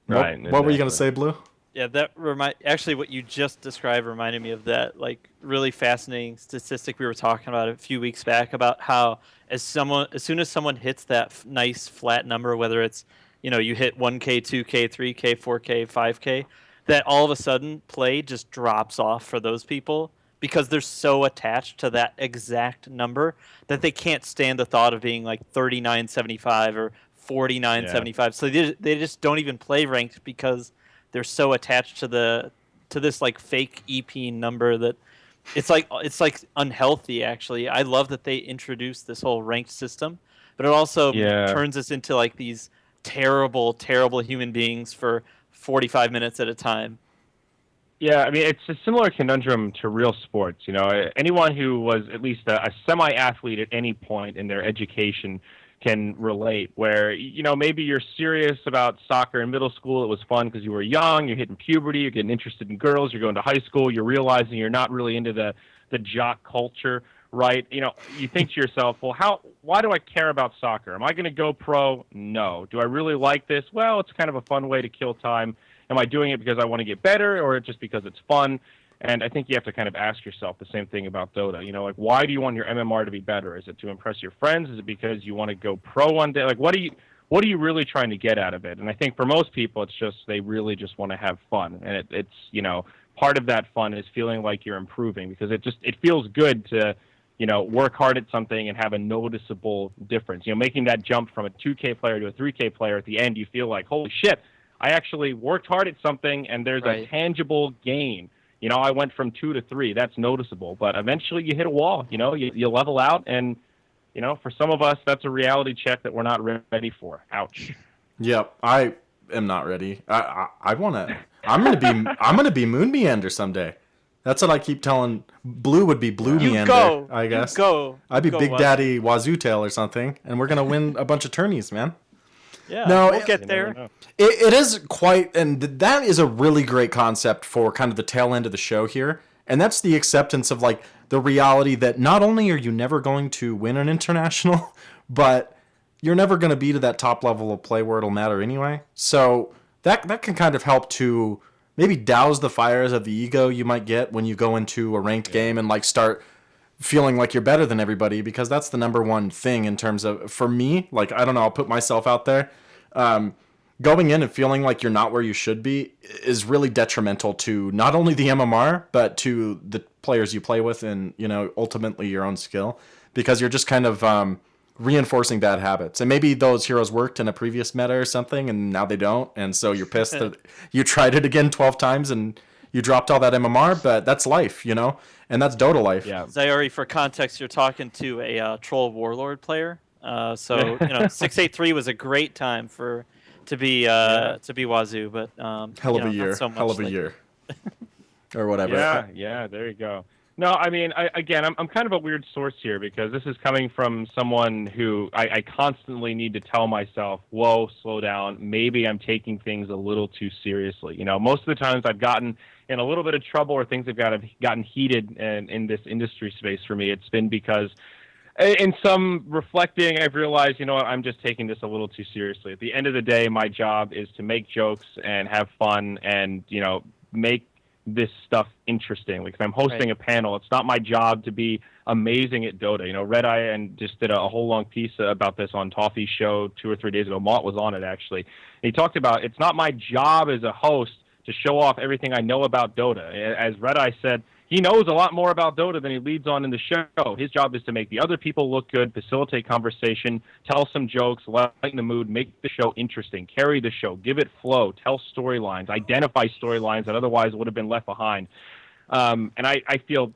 [SPEAKER 3] Right.
[SPEAKER 1] What were you gonna
[SPEAKER 3] Exactly.
[SPEAKER 1] say, Blue?
[SPEAKER 2] Yeah, actually what you just described reminded me of that like really fascinating statistic we were talking about a few weeks back about how as soon as someone hits that nice flat number, whether it's you hit 1K, 2K, 3K, 4K, 5K, that all of a sudden play just drops off for those people because they're so attached to that exact number that they can't stand the thought of being like 39.75 or
[SPEAKER 3] Yeah.
[SPEAKER 2] 49.75. So they just don't even play ranked because they're so attached to this like fake EP number that it's like unhealthy actually. I love that they introduced this whole ranked system, but it also
[SPEAKER 3] Yeah.
[SPEAKER 2] turns us into like these terrible human beings for 45 minutes at a time.
[SPEAKER 3] Yeah, I mean, it's a similar conundrum to real sports. Anyone who was at least a semi-athlete at any point in their education can relate. Where maybe you're serious about soccer in middle school. It was fun because you were young. You're hitting puberty. You're getting interested in girls. You're going to high school. You're realizing you're not really into the jock culture, right? You think to yourself, well, why do I care about soccer? Am I going to go pro? No. Do I really like this? Well, it's kind of a fun way to kill time. Am I doing it because I want to get better or just because it's fun? And I think you have to kind of ask yourself the same thing about Dota. Like, why do you want your MMR to be better? Is it to impress your friends? Is it because you want to go pro one day? Like, what are you really trying to get out of it? And I think for most people, it's just they really just want to have fun. And it's part of that fun is feeling like you're improving because it feels good to work hard at something and have a noticeable difference. Making that jump from a 2K player to a 3K player at the end, you feel like, holy shit, I actually worked hard at something and there's
[SPEAKER 2] Right.
[SPEAKER 3] a tangible gain. I went from 2 to 3. That's noticeable. But eventually you hit a wall. You level out. And, for some of us, that's a reality check that we're not ready for. Ouch.
[SPEAKER 1] Yep, I am not ready. I want to. I'm gonna be Moon Meander someday. That's what I keep telling. Blue would be Blue
[SPEAKER 2] You
[SPEAKER 1] Meander,
[SPEAKER 2] go.
[SPEAKER 1] I guess.
[SPEAKER 2] You go.
[SPEAKER 1] I'd be
[SPEAKER 2] Go,
[SPEAKER 1] Big
[SPEAKER 2] Wazoo.
[SPEAKER 1] Daddy Wazoo Tail or something, and we're gonna win a bunch of tourneys, man.
[SPEAKER 2] Yeah,
[SPEAKER 1] No,
[SPEAKER 2] we'll get
[SPEAKER 3] You never
[SPEAKER 2] there.
[SPEAKER 3] know.
[SPEAKER 1] It is quite, and that is a really great concept for kind of the tail end of the show here. And that's the acceptance of like the reality that not only are you never going to win an international, but you're never going to be to that top level of play where it'll matter anyway. So that can kind of help to maybe douse the fires of the ego you might get when you go into a ranked game and like start feeling like you're better than everybody, because that's the number one thing in terms of, for me, like, I don't know, I'll put myself out there. Going in and feeling like you're not where you should be is really detrimental to not only the MMR, but to the players you play with and, ultimately your own skill, because you're just kind of reinforcing bad habits. And maybe those heroes worked in a previous meta or something, and now they don't. And so you're pissed that you tried it again 12 times and you dropped all that MMR, but that's life, and that's Dota life.
[SPEAKER 3] Yeah.
[SPEAKER 2] Zyori, for context, you're talking to a troll warlord player. So 683 was a great time to be Wazoo, but
[SPEAKER 1] Hell of a
[SPEAKER 2] not
[SPEAKER 1] year.
[SPEAKER 2] so much
[SPEAKER 1] Hell of a
[SPEAKER 2] like-
[SPEAKER 1] year. Or whatever.
[SPEAKER 3] Yeah, there you go. No, I mean, I'm kind of a weird source here because this is coming from someone who I constantly need to tell myself, whoa, slow down. Maybe I'm taking things a little too seriously. Most of the times I've gotten in a little bit of trouble or things have gotten heated in this industry space for me. It's been because in some reflecting, I've realized, I'm just taking this a little too seriously. At the end of the day, my job is to make jokes and have fun and, make this stuff interesting. Like if I'm hosting a panel, it's not my job to be amazing at Dota. Red Eye and just did a whole long piece about this on Toffee's show 2 or 3 days ago. Mott was on it actually. And he talked about it's not my job as a host to show off everything I know about Dota. As Red Eye said, he knows a lot more about Dota than he leads on in the show. His job is to make the other people look good, facilitate conversation, tell some jokes, lighten the mood, make the show interesting, carry the show, give it flow, tell storylines, identify storylines that otherwise would have been left behind. And I feel,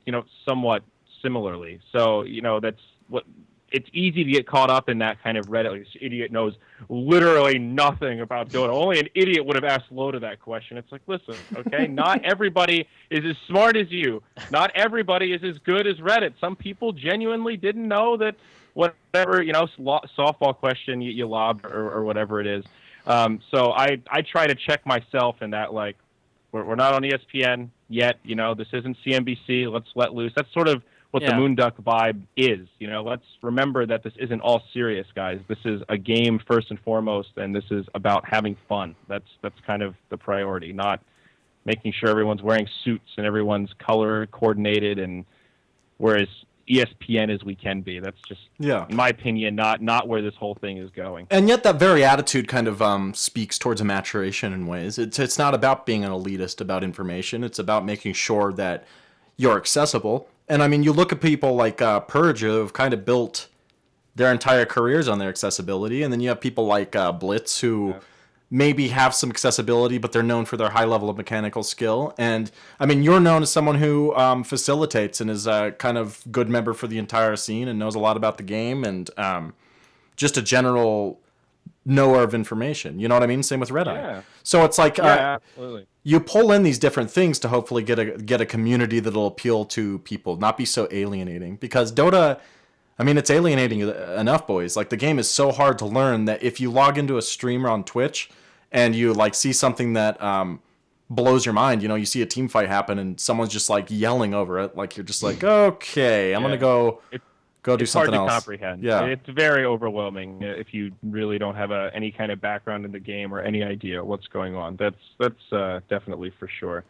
[SPEAKER 3] somewhat similarly. So, that's what it's easy to get caught up in that kind of Reddit. Like, this idiot knows literally nothing about Dota. Only an idiot would have asked Loda that question. It's like, listen, okay, not everybody is as smart as you. Not everybody is as good as Reddit. Some people genuinely didn't know that whatever, softball question you lob or whatever it is. So I try to check myself in that, like, we're not on ESPN yet. This isn't CNBC. Let's let loose. That's sort of what the Moonduck vibe is. You know, let's remember that this isn't all serious, guys. This is a game first and foremost, and this is about having fun. That's kind of the priority, not making sure everyone's wearing suits and everyone's color coordinated, and we're as ESPN as we can be. That's just, in my opinion, not where this whole thing is going.
[SPEAKER 1] And yet that very attitude kind of speaks towards a maturation in ways. It's not about being an elitist about information. It's about making sure that you're accessible. And I mean, you look at people like Purge who have kind of built their entire careers on their accessibility, and then you have people like Blitz who maybe have some accessibility, but they're known for their high level of mechanical skill. And I mean, you're known as someone who facilitates and is a kind of good member for the entire scene and knows a lot about the game and just a general knower of information. You know what I mean? Same with Red Eye. So it's like
[SPEAKER 3] absolutely.
[SPEAKER 1] You pull in these different things to hopefully get a community that'll appeal to people, not be so alienating. Because Dota, I mean, it's alienating enough, boys. Like, the game is so hard to learn that if you log into a streamer on Twitch and you like see something that blows your mind, you know, you see a team fight happen and someone's just like yelling over it, like you're just like, okay, I'm gonna go do something else.
[SPEAKER 3] It's hard to comprehend.
[SPEAKER 1] Yeah,
[SPEAKER 3] it's very overwhelming if you really don't have any kind of background in the game or any idea what's going on. That's definitely for sure.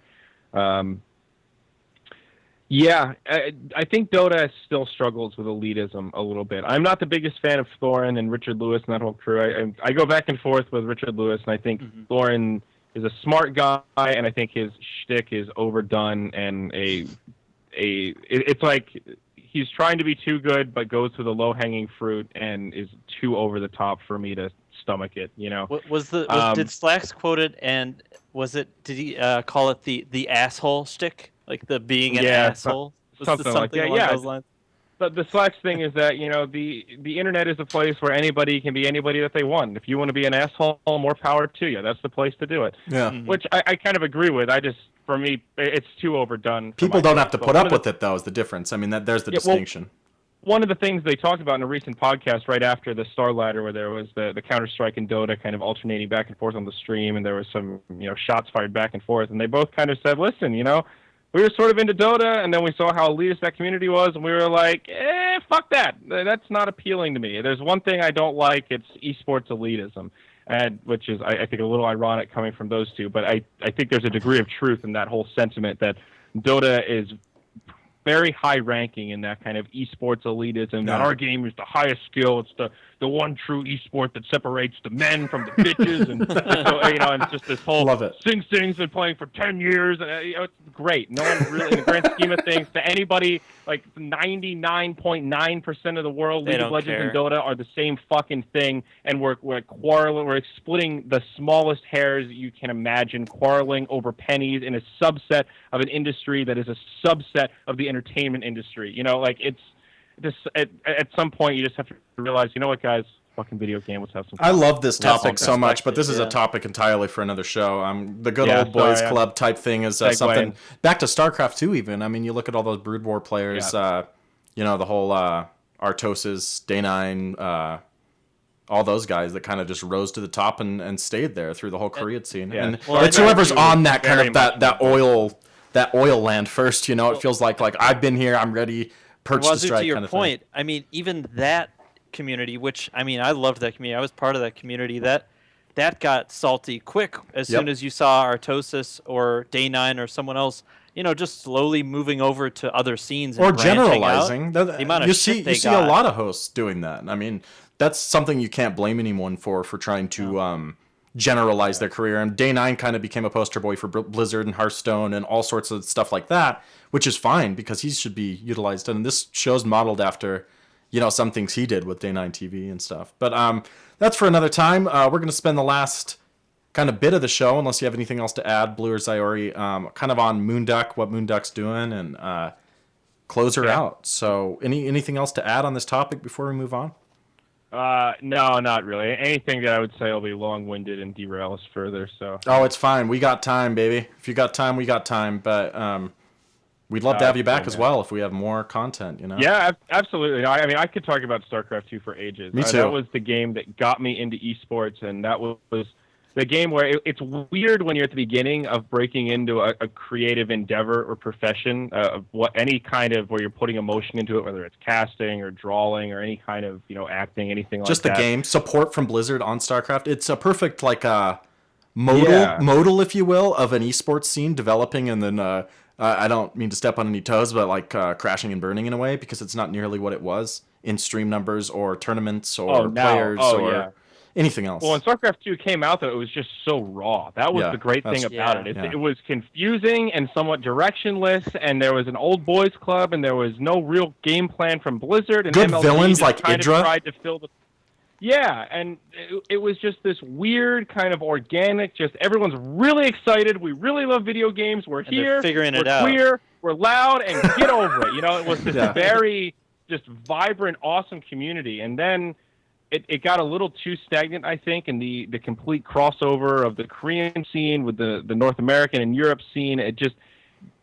[SPEAKER 3] Yeah, I think Dota still struggles with elitism a little bit. I'm not the biggest fan of Thorin and Richard Lewis and that whole crew. I go back and forth with Richard Lewis, and I think Thorin is a smart guy, and I think his shtick is overdone, and it's like he's trying to be too good, but goes for the low-hanging fruit and is too over the top for me to stomach it. You know,
[SPEAKER 2] did Slacks quote it, and did he call it the asshole shtick? Like the being an asshole?
[SPEAKER 3] Something like that.
[SPEAKER 2] Along those lines?
[SPEAKER 3] But the Slacks thing is that, you know, the internet is a place where anybody can be anybody that they want. If you want to be an asshole, more power to you. That's the place to do it.
[SPEAKER 1] Yeah.
[SPEAKER 3] Which I kind of agree with. For me, it's too overdone.
[SPEAKER 1] People don't have to put up with it, though, is the difference. I mean, there's the distinction.
[SPEAKER 3] Well, one of the things they talked about in a recent podcast right after the Star Ladder, where there was the Counter-Strike and Dota kind of alternating back and forth on the stream, and there was some, you know, shots fired back and forth, and they both kind of said, listen, you know, we were sort of into Dota, and then we saw how elitist that community was, and we were like, fuck that. That's not appealing to me. There's one thing I don't like, it's esports elitism, which is, I think, a little ironic coming from those two, but I think there's a degree of truth in that whole sentiment that Dota is very high ranking in that kind of esports elitism, that our game is the highest skill, it's the one true esport that separates the men from the bitches, and so, you know, and just this whole Sing Sing's been playing for 10 years, and you know, it's great. No one really, in the grand scheme of things, to anybody, like 99.9% of the world, League of Legends and Dota are the same fucking thing, and we're quarreling, we're splitting the smallest hairs you can imagine, quarreling over pennies in a subset of an industry that is a subset of the entertainment industry. You know, like, it's just at some point you just have to realize, you know what, guys, fucking video game, let's have some fun.
[SPEAKER 1] I love this topic so much, but this is a topic entirely for another show. The good old boys club type thing is something back to StarCraft 2 even. I mean, you look at all those Brood War players, you know, the whole Artosis, Day9, all those guys that kind of just rose to the top and stayed there through the whole Korean scene. And it's whoever's on that kind of that oil land first, you know. It feels like I've been here, I'm ready.
[SPEAKER 2] Wazoo, to your point, I mean, even that community, which, I mean, I loved that community. I was part of that community. That got salty quick as soon as you saw Artosis or Day9 or someone else, you know, just slowly moving over to other scenes and
[SPEAKER 1] or generalizing.
[SPEAKER 2] The amount of
[SPEAKER 1] you see a lot of hosts doing that. I mean, that's something you can't blame anyone for trying to generalize their career. And Day9 kind of became a poster boy for Blizzard and Hearthstone and all sorts of stuff like that, which is fine because he should be utilized. And this show's modeled after, you know, some things he did with Day9 TV and stuff. But that's for another time. We're going to spend the last kind of bit of the show, unless you have anything else to add, Blue or Zyori, kind of on Moonduck, what Moonduck's doing, and close her out. So anything else to add on this topic before we move on?
[SPEAKER 3] No, not really. Anything that I would say will be long-winded and derail us further. So.
[SPEAKER 1] Oh, it's fine. We got time, baby. If you got time, we got time. But we'd love to have you back as well if we have more content. You know.
[SPEAKER 3] Yeah, absolutely. I mean, I could talk about StarCraft 2 for ages.
[SPEAKER 1] Me too.
[SPEAKER 3] That was the game that got me into esports, and that was the game where it's weird when you're at the beginning of breaking into a creative endeavor or profession of what any kind of where you're putting emotion into it, whether it's casting or drawing or any kind of acting, anything
[SPEAKER 1] Just
[SPEAKER 3] like
[SPEAKER 1] the
[SPEAKER 3] that.
[SPEAKER 1] game support from Blizzard on StarCraft. It's a perfect modal, if you will, of an esports scene developing, and then I don't mean to step on any toes, but like crashing and burning in a way, because it's not nearly what it was in stream numbers or tournaments or players or anything else.
[SPEAKER 3] Well, when StarCraft 2 came out, though, it was just so raw. That was the great thing about it. It was confusing and somewhat directionless, and there was an old boys club, and there was no real game plan from Blizzard. And
[SPEAKER 1] good
[SPEAKER 3] MLG
[SPEAKER 1] villains like
[SPEAKER 3] kind
[SPEAKER 1] Idra.
[SPEAKER 3] of tried to fill the... Yeah, and it was just this weird kind of organic, just everyone's really excited. We really love video games. We're here.
[SPEAKER 2] Figuring
[SPEAKER 3] we're
[SPEAKER 2] it out.
[SPEAKER 3] queer. We're loud, and get over it. It was this very just vibrant, awesome community. And then it got a little too stagnant, I think, in the complete crossover of the Korean scene with the North American and Europe scene. It just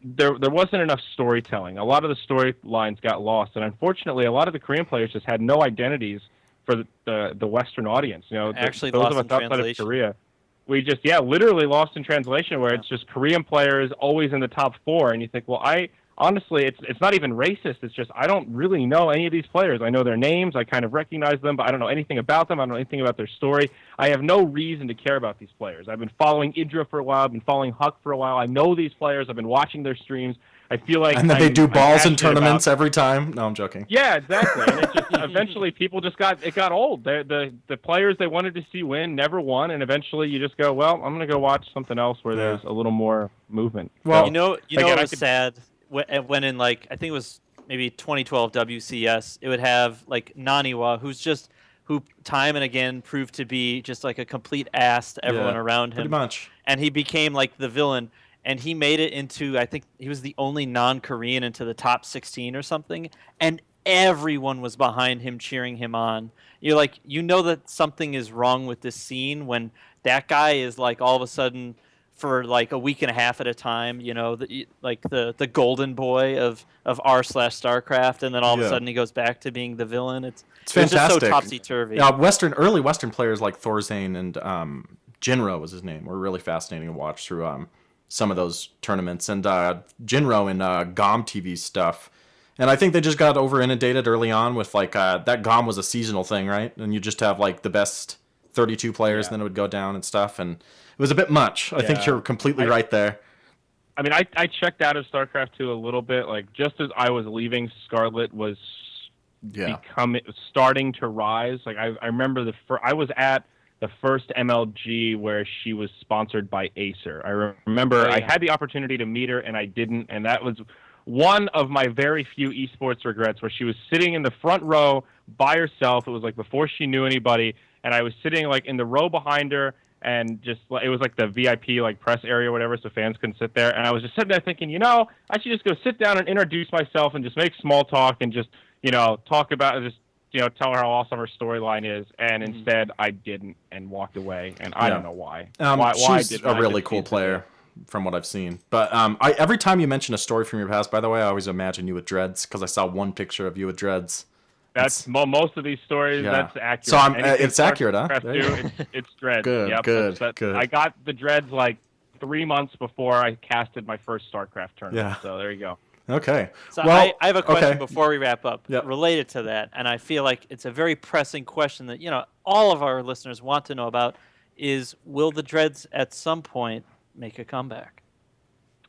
[SPEAKER 3] there wasn't enough storytelling. A lot of the storylines got lost, and unfortunately, a lot of the Korean players just had no identities for the Western audience.
[SPEAKER 2] Actually,
[SPEAKER 3] those
[SPEAKER 2] lost
[SPEAKER 3] of us
[SPEAKER 2] in
[SPEAKER 3] outside
[SPEAKER 2] translation.
[SPEAKER 3] of Korea, we just literally lost in translation, where it's just Korean players always in the top 4, and you think, well, honestly, it's not even racist. It's just I don't really know any of these players. I know their names, I kind of recognize them, but I don't know anything about them. I don't know anything about their story. I have no reason to care about these players. I've been following Idra for a while. I've been following Huck for a while. I know these players. I've been watching their streams. I feel like
[SPEAKER 1] and then they do balls in tournaments every time. No, I'm joking.
[SPEAKER 3] Yeah, exactly. And it just eventually people just got old. The players they wanted to see win never won, and eventually you just go, well, I'm going to go watch something else where there's a little more movement.
[SPEAKER 2] Well, it was sad when in I think it was maybe 2012 WCS, it would have Naniwa, who time and again proved to be just like a complete ass to everyone around him.
[SPEAKER 1] Pretty much.
[SPEAKER 2] And he became like the villain. And he made it into, I think he was the only non-Korean into the top 16 or something. And everyone was behind him, cheering him on. You're like, that something is wrong with this scene when that guy is all of a sudden for a week and a half at a time, the golden boy of r/StarCraft. And then all of a sudden he goes back to being the villain. It's
[SPEAKER 1] fantastic.
[SPEAKER 2] Just so topsy-turvy.
[SPEAKER 1] Yeah, early Western players like Thorzane and Jinro was his name were really fascinating to watch through some of those tournaments, and Jinro and GOM TV stuff. And I think they just got over inundated early on with that GOM was a seasonal thing, right? And you just have the best 32 players, and then it would go down and stuff, and it was a bit much. I think you're completely right there.
[SPEAKER 3] I mean, I checked out of StarCraft 2 a little bit, just as I was leaving, Scarlet was starting to rise. I remember I was at the first MLG where she was sponsored by Acer. I remember I had the opportunity to meet her, and I didn't, and that was one of my very few esports regrets, where she was sitting in the front row by herself. It was before she knew anybody, and I was sitting in the row behind her, and just it was the VIP press area or whatever, so fans couldn't sit there. And I was just sitting there thinking, I should just go sit down and introduce myself and just make small talk and just talk about just tell her how awesome her storyline is, and instead I didn't and walked away, and I don't know why.
[SPEAKER 1] She's a really cool player from what I've seen. But every time you mention a story from your past, by the way, I always imagine you with dreads, because I saw one picture of you with dreads.
[SPEAKER 3] That's most of these stories. That's accurate.
[SPEAKER 1] So it's accurate, huh?
[SPEAKER 3] It's dreads.
[SPEAKER 1] Good,
[SPEAKER 3] yep,
[SPEAKER 1] good.
[SPEAKER 3] I got the dreads 3 months before I casted my first StarCraft tournament. Yeah. So there you go.
[SPEAKER 1] Okay.
[SPEAKER 2] So I have a question before we wrap up related to that, and I feel like it's a very pressing question that all of our listeners want to know about: is will the dreads at some point make a comeback?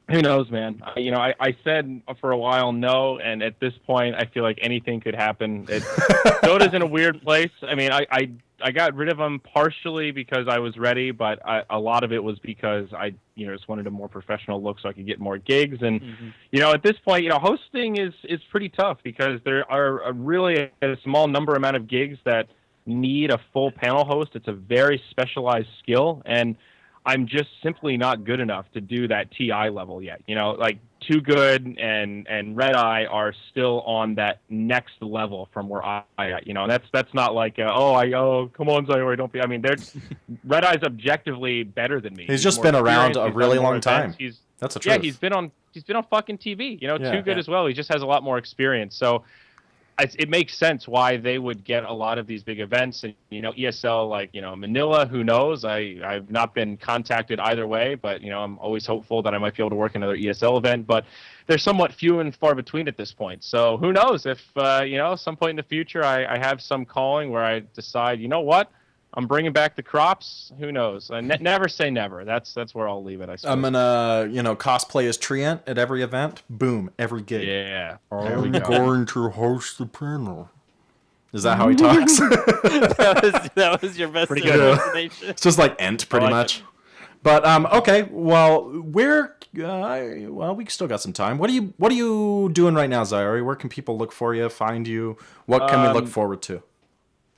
[SPEAKER 3] Who knows, man? I said for a while no, and at this point I feel like anything could happen. Dota's in a weird place. I mean, I got rid of them partially because I was ready, but a lot of it was because I just wanted a more professional look so I could get more gigs. And at this point, hosting is pretty tough, because there are really a small amount of gigs that need a full panel host. It's a very specialized skill, and I'm just simply not good enough to do that TI level yet. Too Good and Red Eye are still on that next level from where I and that's not come on, Zyori, don't be. I mean, Red Eye's objectively better than me.
[SPEAKER 1] He's just been around a really long time. That's a truth.
[SPEAKER 3] Yeah, he's been on fucking TV. Too Good as well. He just has a lot more experience. So it makes sense why they would get a lot of these big events. And, ESL, like, Manila, who knows? I've not been contacted either way, but, I'm always hopeful that I might be able to work another ESL event. But they're somewhat few and far between at this point. So who knows if, some point in the future I have some calling where I decide, you know what? I'm bringing back the crops. Who knows? Never say never. That's where I'll leave it, I suppose.
[SPEAKER 1] I'm gonna, cosplay as Tryhard at every event. Boom, every gig.
[SPEAKER 3] Yeah.
[SPEAKER 1] I'm going to host the panel. Is that how he talks?
[SPEAKER 2] that was your best impersonation.
[SPEAKER 1] It's just like Ent, pretty much. But okay, well, we still got some time. What are you doing right now, Zyori? Where can people look for you, find you? What can we look forward to?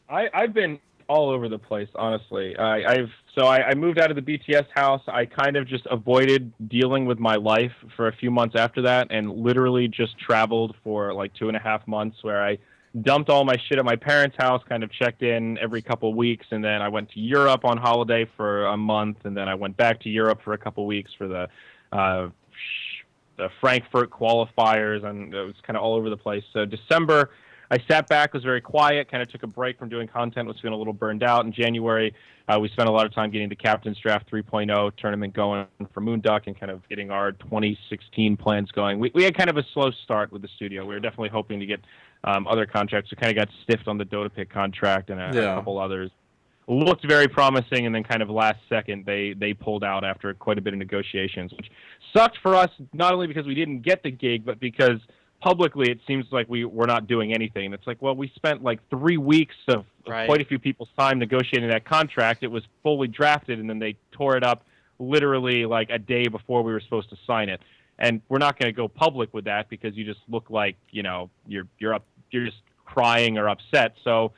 [SPEAKER 3] I've been all over the place, honestly. I moved out of the BTS house. I kind of just avoided dealing with my life for a few months after that, and literally just traveled for like 2.5 months, where I dumped all my shit at my parents' house, kind of checked in every couple of weeks, and then I went to Europe on holiday for a month, and then I went back to Europe for a couple of weeks for the Frankfurt qualifiers, and it was kind of all over the place. So December, I sat back, was very quiet, kind of took a break from doing content, was feeling a little burned out. In January, we spent a lot of time getting the Captain's Draft 3.0 tournament going for Moonduck and kind of getting our 2016 plans going. We had kind of a slow start with the studio. We were definitely hoping to get other contracts. We kind of got stiffed on the Dota pick contract and a couple others. Looked very promising, and then kind of last second they pulled out after quite a bit of negotiations, which sucked for us, not only because we didn't get the gig, but because publicly it seems like we're not doing anything. It's like, well, we spent like 3 weeks of quite a few people's time negotiating that contract. It was fully drafted, and then they tore it up literally like a day before we were supposed to sign it. And we're not going to go public with that because you just look like, you're just crying or upset. So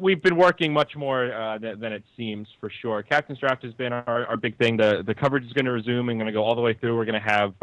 [SPEAKER 3] we've been working much more than it seems, for sure. Captain's Draft has been our big thing. The coverage is going to resume and going to go all the way through. We're going to have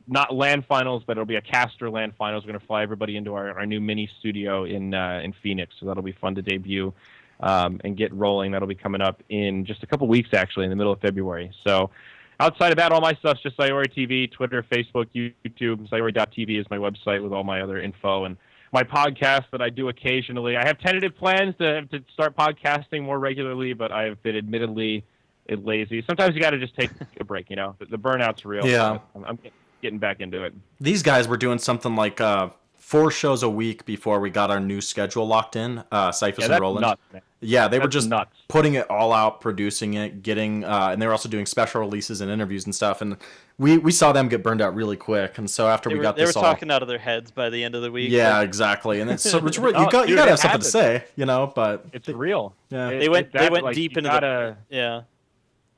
[SPEAKER 3] not LAN finals, but it'll be a caster LAN finals. We're going to fly everybody into our new mini studio in Phoenix, so that'll be fun to debut and get rolling. That'll be coming up in just a couple weeks, actually, in the middle of February. So outside of that, all my stuff's just Zyori TV, Twitter, Facebook, YouTube. Zyori.tv is my website with all my other info, and my podcast that I do occasionally. I have tentative plans to start podcasting more regularly, but I have been admittedly lazy. Sometimes you got to just take a break, The burnout's real.
[SPEAKER 1] Yeah.
[SPEAKER 3] I'm getting back into it.
[SPEAKER 1] These guys were doing something like 4 shows a week before we got our new schedule locked in, Cyphus and Roland.
[SPEAKER 3] Nuts, man.
[SPEAKER 1] Yeah, they were just
[SPEAKER 3] nuts.
[SPEAKER 1] Putting it all out, producing it, getting, and they were also doing special releases and interviews and stuff. And we saw them get burned out really quick. And so after
[SPEAKER 2] they
[SPEAKER 1] were
[SPEAKER 2] talking out of their heads by the end of the week.
[SPEAKER 1] Yeah, exactly. And it's you got to have something to say, But
[SPEAKER 3] it's real.
[SPEAKER 1] Yeah,
[SPEAKER 2] they went deep into
[SPEAKER 3] you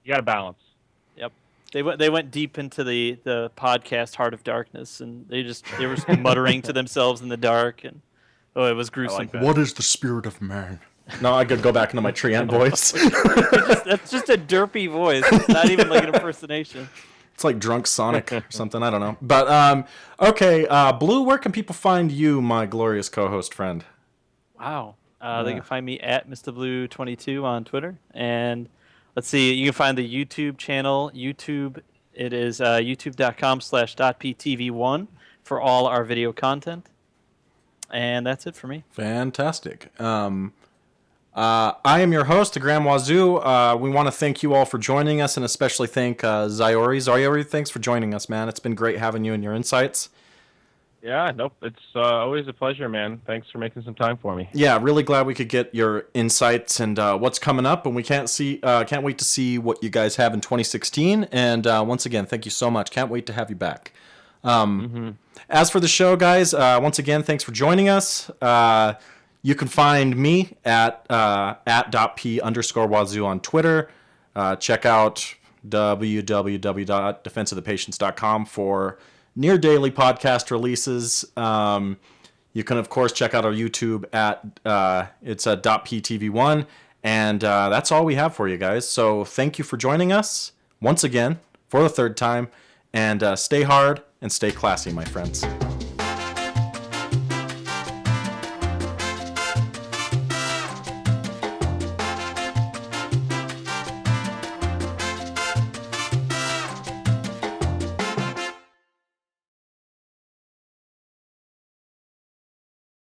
[SPEAKER 3] got to balance.
[SPEAKER 2] Yep. They went deep into the podcast Heart of Darkness, and they were muttering to themselves in the dark, and it was gruesome.
[SPEAKER 3] Like
[SPEAKER 1] what is the spirit of man? No, I could go back into my Tryhard voice.
[SPEAKER 2] That's just a derpy voice. It's not even like an impersonation.
[SPEAKER 1] It's like drunk Sonic or something. I don't know. But okay, Blue, where can people find you, my glorious co-host friend?
[SPEAKER 2] Wow. They can find me at Mr. Blue 22 on Twitter, and let's see, you can find the YouTube channel. YouTube, it is youtube.com/.ptv1 for all our video content. And that's it for me.
[SPEAKER 1] Fantastic. I am your host, the Grand Wazoo. We want to thank you all for joining us, and especially thank Zyori. Zyori, thanks for joining us, man. It's been great having you and your insights.
[SPEAKER 3] Yeah, nope. It's always a pleasure, man. Thanks for making some time for me.
[SPEAKER 1] Yeah, really glad we could get your insights and what's coming up, and we can't wait to see what you guys have in 2016. And once again, thank you so much. Can't wait to have you back. As for the show, guys, once again, thanks for joining us. You can find me at @.p_wazoo on Twitter. Check out www.defenseofthepatients.com for near daily podcast releases. You can, of course, check out our YouTube at it's a .ptv1, and that's all we have for you guys. So thank you for joining us once again for the 3rd time, and stay hard and stay classy, my friends.